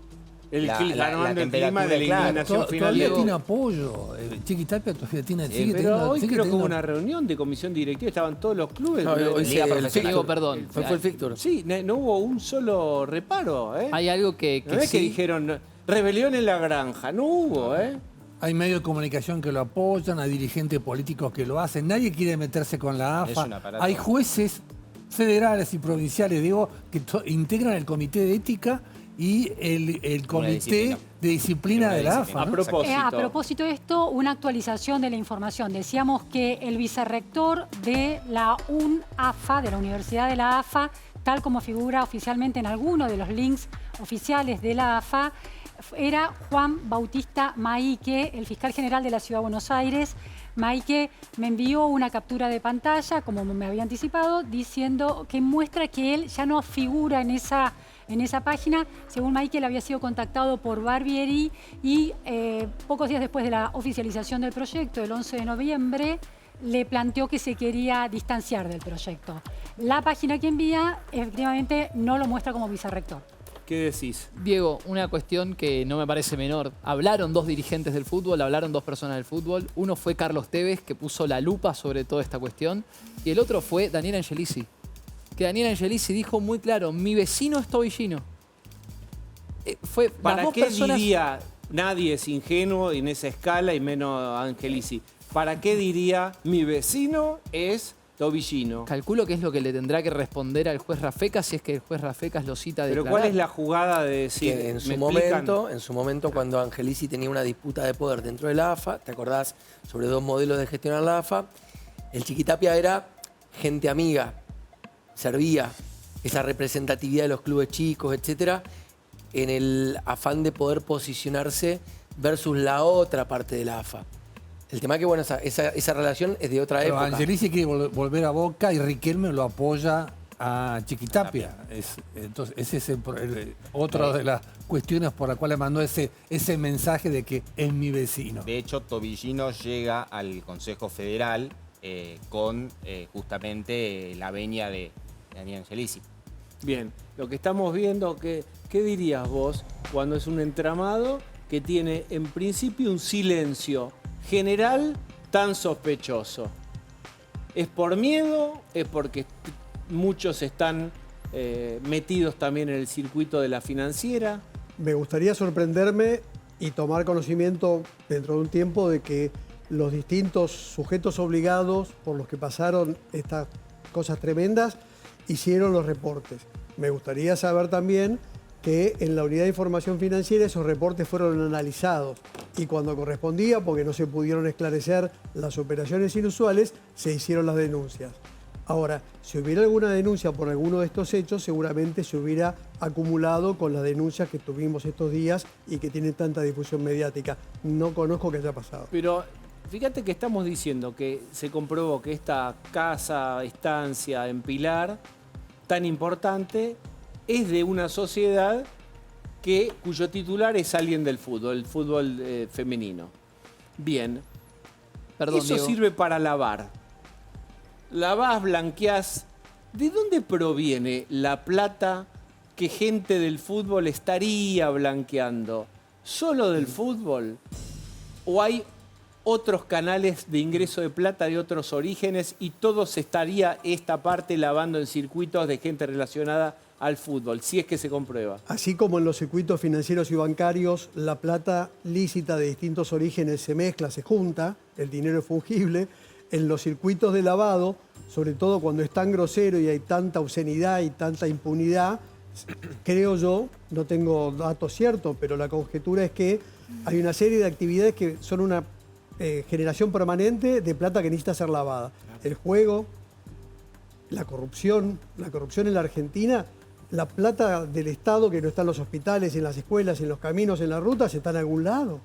la clima temperatura, de la indignación final. Todavía tiene apoyo. Chiquitapia todavía tiene... Pero hoy sigue creo que hubo teniendo- una reunión de comisión directiva, estaban todos los clubes. No, hoy sí, Diego, perdón. Fue el Fictor. Sí, no hubo un solo reparo, ¿eh? Hay algo que No es que sí. dijeron rebelión en la granja, no hubo, ¿eh? Hay medios de comunicación que lo apoyan, hay dirigentes políticos que lo hacen. Nadie quiere meterse con la Es AFA. un aparato. Hay jueces federales y provinciales, digo, que integran el comité de ética y el comité disciplina. de disciplina de la disciplina. AFA. ¿no? A propósito de esto, una actualización de la información. Decíamos que el vicerrector de la UNAFA, de la Universidad de la AFA, tal como figura oficialmente en alguno de los links oficiales de la AFA, era Juan Bautista Maique, el fiscal general de la Ciudad de Buenos Aires. Maique me envió una captura de pantalla, como me había anticipado, diciendo que muestra que él ya no figura en esa página. Según Maique, él había sido contactado por Barbieri y pocos días después de la oficialización del proyecto, el 11 de noviembre, le planteó que se quería distanciar del proyecto. La página que envía, efectivamente, no lo muestra como vicerrector. ¿Qué decís? Diego, una cuestión que no me parece menor. Hablaron dos dirigentes del fútbol, hablaron dos personas del fútbol. Uno fue Carlos Tevez, que puso la lupa sobre toda esta cuestión. Y el otro fue Daniel Angelici. Que Daniel Angelici dijo muy claro, mi vecino es tobillino. ¿Para qué diría, nadie es ingenuo en esa escala y menos Angelici, ¿para qué diría, mi vecino es tobillino? Calculo que es lo que le tendrá que responder al juez Rafecas si es que el juez Rafecas lo cita a Pero declarar. ¿cuál es la jugada de decir? Que en ¿me su explican? momento, cuando Angelici tenía una disputa de poder dentro de la AFA, ¿te acordás? Sobre dos modelos de gestionar la AFA, el Chiquitapia era gente amiga, servía esa representatividad de los clubes chicos, etcétera, en el afán de poder posicionarse versus la otra parte de la AFA. El tema es que, bueno, esa relación es de otra Pero época. Angelici quiere volver a Boca y Riquelme lo apoya a Chiquitapia. Entonces, ese es otra de las cuestiones por la cual le mandó ese mensaje de que es mi vecino. De hecho, Tobillino llega al Consejo Federal con justamente la venia de Daniel Angelici. Bien, lo que estamos viendo, ¿qué dirías vos cuando es un entramado que tiene en principio un silencio general tan sospechoso? ¿Es por miedo? ¿Es porque muchos están metidos también en el circuito de la financiera? Me gustaría sorprenderme y tomar conocimiento dentro de un tiempo de que los distintos sujetos obligados por los que pasaron estas cosas tremendas hicieron los reportes. Me gustaría saber también que en la unidad de información financiera esos reportes fueron analizados y cuando correspondía, porque no se pudieron esclarecer las operaciones inusuales, se hicieron las denuncias. Ahora, si hubiera alguna denuncia por alguno de estos hechos, seguramente se hubiera acumulado con las denuncias que tuvimos estos días y que tienen tanta difusión mediática. No conozco que haya pasado. Pero fíjate que estamos diciendo que se comprobó que esta casa, estancia en Pilar, tan importante, es de una sociedad cuyo titular es alguien del fútbol, el fútbol femenino. Bien. Perdón, Eso Diego. sirve para lavar. Lavás, blanqueás. ¿De dónde proviene la plata que gente del fútbol estaría blanqueando? ¿Solo del fútbol? ¿O hay otros canales de ingreso de plata de otros orígenes y todo se estaría esta parte lavando en circuitos de gente relacionada al fútbol, si es que se comprueba? Así como en los circuitos financieros y bancarios, la plata lícita de distintos orígenes se mezcla, se junta, el dinero es fungible, en los circuitos de lavado, sobre todo cuando es tan grosero y hay tanta obscenidad y tanta impunidad, creo yo, no tengo datos ciertos, pero la conjetura es que hay una serie de actividades que son una generación permanente de plata que necesita ser lavada. El juego, la corrupción en la Argentina, la plata del Estado que no está en los hospitales, en las escuelas, en los caminos, en las rutas, está en algún lado.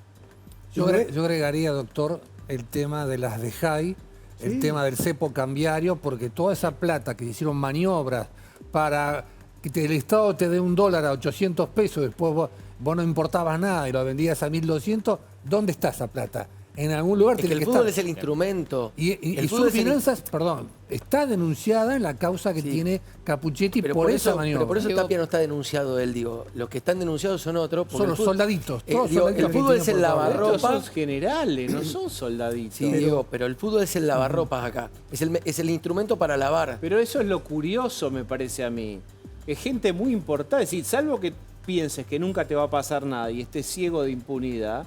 Yo agregaría, doctor, el tema de las DEJAI, el tema del cepo cambiario, porque toda esa plata que se hicieron maniobras para que el Estado te dé $1 a 800 pesos, después vos no importabas nada y lo vendías a 1.200, ¿dónde está esa plata? En algún lugar tiene que estar. El fútbol es el instrumento. Y sus finanzas, perdón, está denunciada en la causa que tiene Capuchetti por esa maniobra. Pero por eso Tapia no está denunciado él, digo. Los que están denunciados son otros. Son los soldaditos. El fútbol es el lavarropas. Son generales, no son soldaditos. Sí, Diego, pero el fútbol es el lavarropas acá. Es el instrumento para lavar. Pero eso es lo curioso, me parece a mí. Es gente muy importante. Es decir, salvo que pienses que nunca te va a pasar nada y estés ciego de impunidad,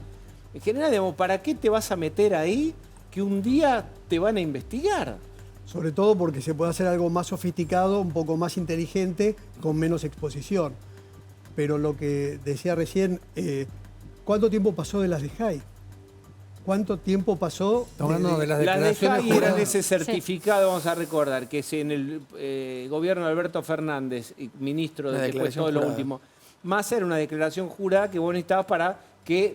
en general, digamos, ¿para qué te vas a meter ahí que un día te van a investigar? Sobre todo porque se puede hacer algo más sofisticado, un poco más inteligente, con menos exposición. Pero lo que decía recién, ¿cuánto tiempo pasó de las DEJAI? ¿Cuánto tiempo pasó? Hablando de las Las declaraciones DEJAI eran juradas. ese certificado, vamos a recordar, que es en el gobierno de Alberto Fernández, ministro Una de después declaración todo lo jurada. último. Más era una declaración jurada que vos necesitabas para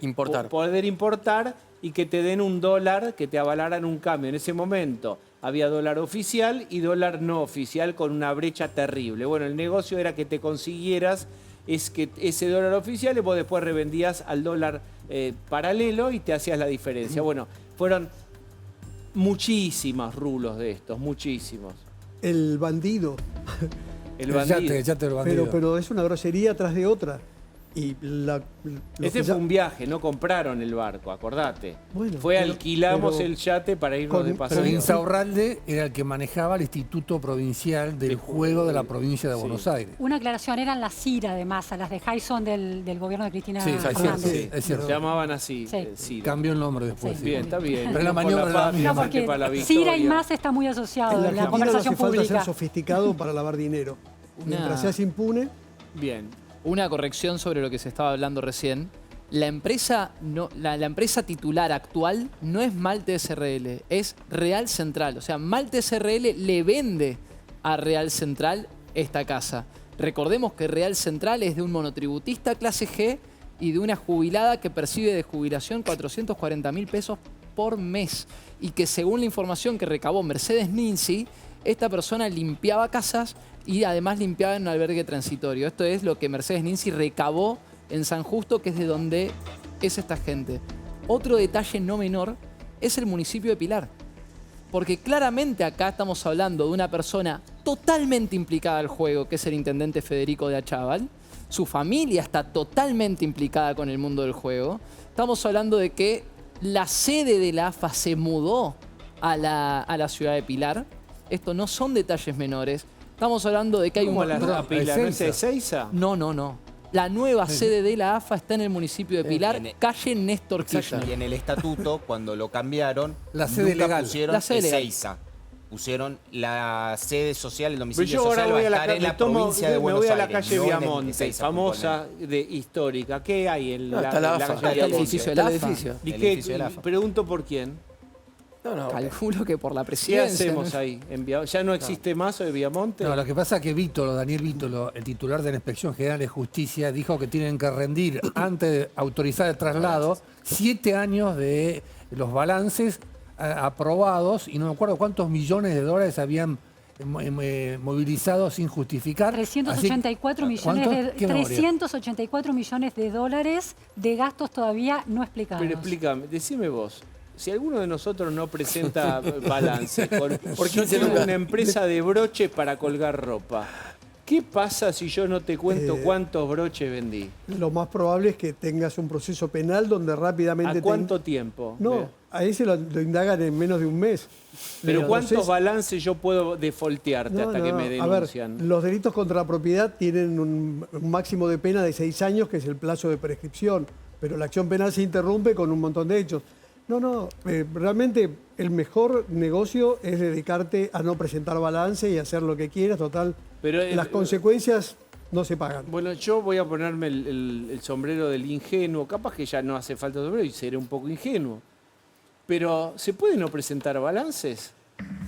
Importar. poder importar y que te den $1 que te avalaran un cambio. En ese momento había dólar oficial y dólar no oficial con una brecha terrible. Bueno, el negocio era que te consiguieras ese dólar oficial y vos después revendías al dólar paralelo y te hacías la diferencia. Bueno, fueron muchísimos rulos de estos, muchísimos. El bandido. El bandido. Echate el bandido. Pero es una grosería tras de otra. Y Ese fue un viaje, no compraron el barco, acordate. Bueno, alquilamos pero el yate para irnos de Pero paseo. Insaurralde era el que manejaba el Instituto Provincial del Juego de la provincia de Buenos Aires. Una aclaración, eran las CIRA de Massa, las de Jason del gobierno de Cristina Sí, Fernández. Sí, es cierto. se llamaban así. Sí. Cira. Cambió el nombre después. Sí. sí. Bien, está bien. Pero la Por maniobra era la patria, misma. No, porque para la CIRA y victoria. Massa está muy asociado En la en la Argentina no conversación hace falta ser pública. sofisticado para lavar dinero. Mientras seas impune, Bien. Una corrección sobre lo que se estaba hablando recién. La empresa titular actual no es Malte SRL, es Real Central. O sea, Malte SRL le vende a Real Central esta casa. Recordemos que Real Central es de un monotributista clase G y de una jubilada que percibe de jubilación 440.000 pesos por mes. Y que según la información que recabó Mercedes Ninzi, esta persona limpiaba casas y además limpiaba en un albergue transitorio. Esto es lo que Mercedes Ninzi recabó en San Justo, que es de donde es esta gente. Otro detalle no menor es el municipio de Pilar. Porque claramente acá estamos hablando de una persona totalmente implicada al juego, que es el intendente Federico de Achával. Su familia está totalmente implicada con el mundo del juego. Estamos hablando de que la sede de la AFA se mudó a la ciudad de Pilar. Esto no son detalles menores. Estamos hablando de que hay ¿Cómo un... la Pilar? ¿No es de Ezeiza? No. La nueva sede de la AFA está en el municipio de Pilar, calle Néstor Kirchner. Y en el estatuto, cuando lo cambiaron, La sede nunca legal. pusieron La sede legal. Ezeiza. Pusieron la sede social, el Pero domicilio yo ahora social va voy a a la, estar en la me tomo- provincia de me Buenos voy a la Aires, calle no en el Viamonte, Ezeiza, famosa, histórica. ¿Qué hay en No, está la AFA, calle está el Viamonte? edificio del Está el AFA. edificio. ¿Y El qué? edificio de la AFA. Pregunto por quién. No. Calculo que por la ¿Qué presidencia. hacemos ahí? ¿Ya no existe más de Viamonte? No, lo que pasa es que Daniel Vítolo, el titular de la Inspección General de Justicia, dijo que tienen que rendir, antes de autorizar el traslado, 7 años de los balances aprobados, y no me acuerdo cuántos millones de dólares habían movilizado sin justificar. 384 millones, ¿Cuánto? ¿Qué memoria? 384 millones de dólares de gastos todavía no explicados. Pero explícame, decime vos. Si alguno de nosotros no presenta balance, porque tengo una empresa de broches para colgar ropa, ¿qué pasa si yo no te cuento cuántos broches vendí? Lo más probable es que tengas un proceso penal donde rápidamente... ¿A cuánto tiempo? No, a ese lo indagan en menos de un mes. Pero ¿cuántos Entonces, balances yo puedo defoltearte hasta que me denuncian? A ver, los delitos contra la propiedad tienen un máximo de pena de 6 años, que es el plazo de prescripción, pero la acción penal se interrumpe con un montón de hechos. Realmente el mejor negocio es dedicarte a no presentar balance y hacer lo que quieras, total. Pero, las consecuencias no se pagan. Bueno, yo voy a ponerme el sombrero del ingenuo, capaz que ya no hace falta sombrero y seré un poco ingenuo. Pero, ¿se puede no presentar balances?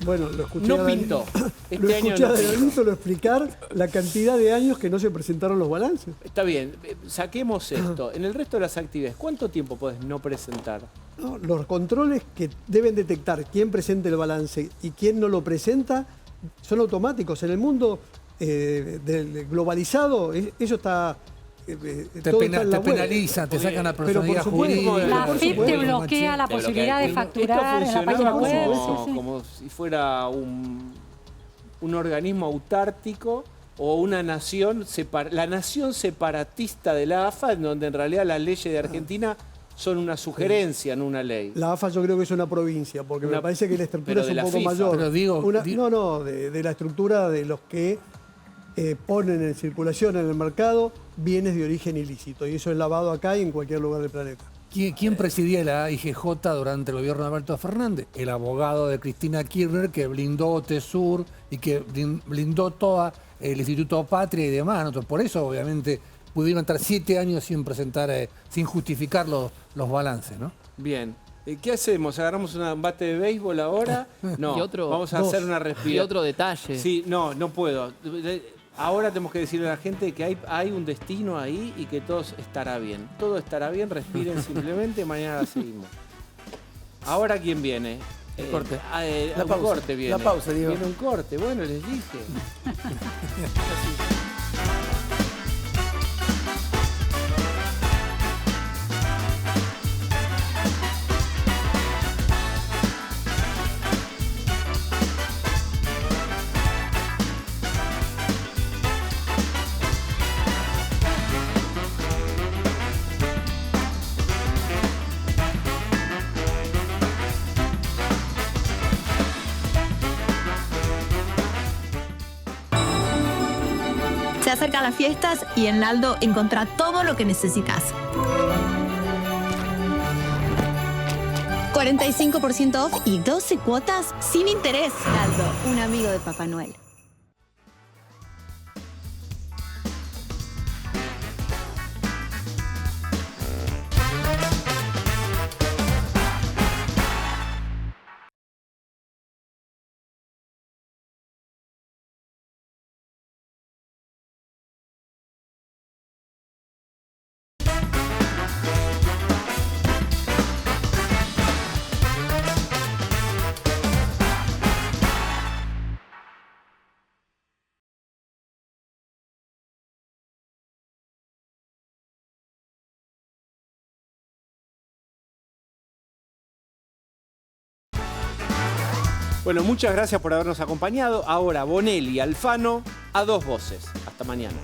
Bueno, lo escuché No a Dani- pintó. Lo Este año escuché no a pintó. Danilo explicar la cantidad de años que no se presentaron los balances. Está bien, saquemos esto. En el resto de las actividades, ¿cuánto tiempo podés no presentar? No, los controles que deben detectar quién presenta el balance y quién no lo presenta son automáticos. En el mundo del globalizado, eso está... Te todo está en la web. penaliza, te sacan la Pero por personalidad supuesto, jurídica. La por FIP te supuesto, bloquea la Te bloquea posibilidad de el- facturar en la página funcionaba web. como, sí, sí. como si fuera un organismo autártico o una nación, la nación separatista de la AFA, en donde en realidad las leyes de Argentina son una sugerencia, no una ley. La AFA yo creo que es una provincia, porque me parece que la estructura pero es de un la poco FIFA. mayor. Pero de la estructura de los que ponen en circulación en el mercado bienes de origen ilícito. Y eso es lavado acá y en cualquier lugar del planeta. ¿Quién presidía la IGJ durante el gobierno de Alberto Fernández? El abogado de Cristina Kirchner, que blindó TESUR y que blindó todo el Instituto Patria y demás. Entonces, por eso, obviamente, pudieron estar 7 años sin presentar, sin justificar los balances, ¿no? Bien. ¿Qué hacemos? ¿Agarramos un bate de béisbol ahora? No, Y otro- vamos a hacer una Y respiración. otro detalle. Sí, no puedo. Ahora tenemos que decirle a la gente que hay un destino ahí y que todo estará bien. Todo estará bien, respiren simplemente, mañana la seguimos. Ahora, ¿quién viene? El corte. La La pausa. corte viene. La pausa, Diego. Viene un corte, bueno, les dije. Se acercan las fiestas y en Naldo encontrá todo lo que necesitas. 45% off y 12 cuotas sin interés. Naldo, un amigo de Papá Noel. Bueno, muchas gracias por habernos acompañado. Ahora Bonelli, Alfano, a dos voces. Hasta mañana.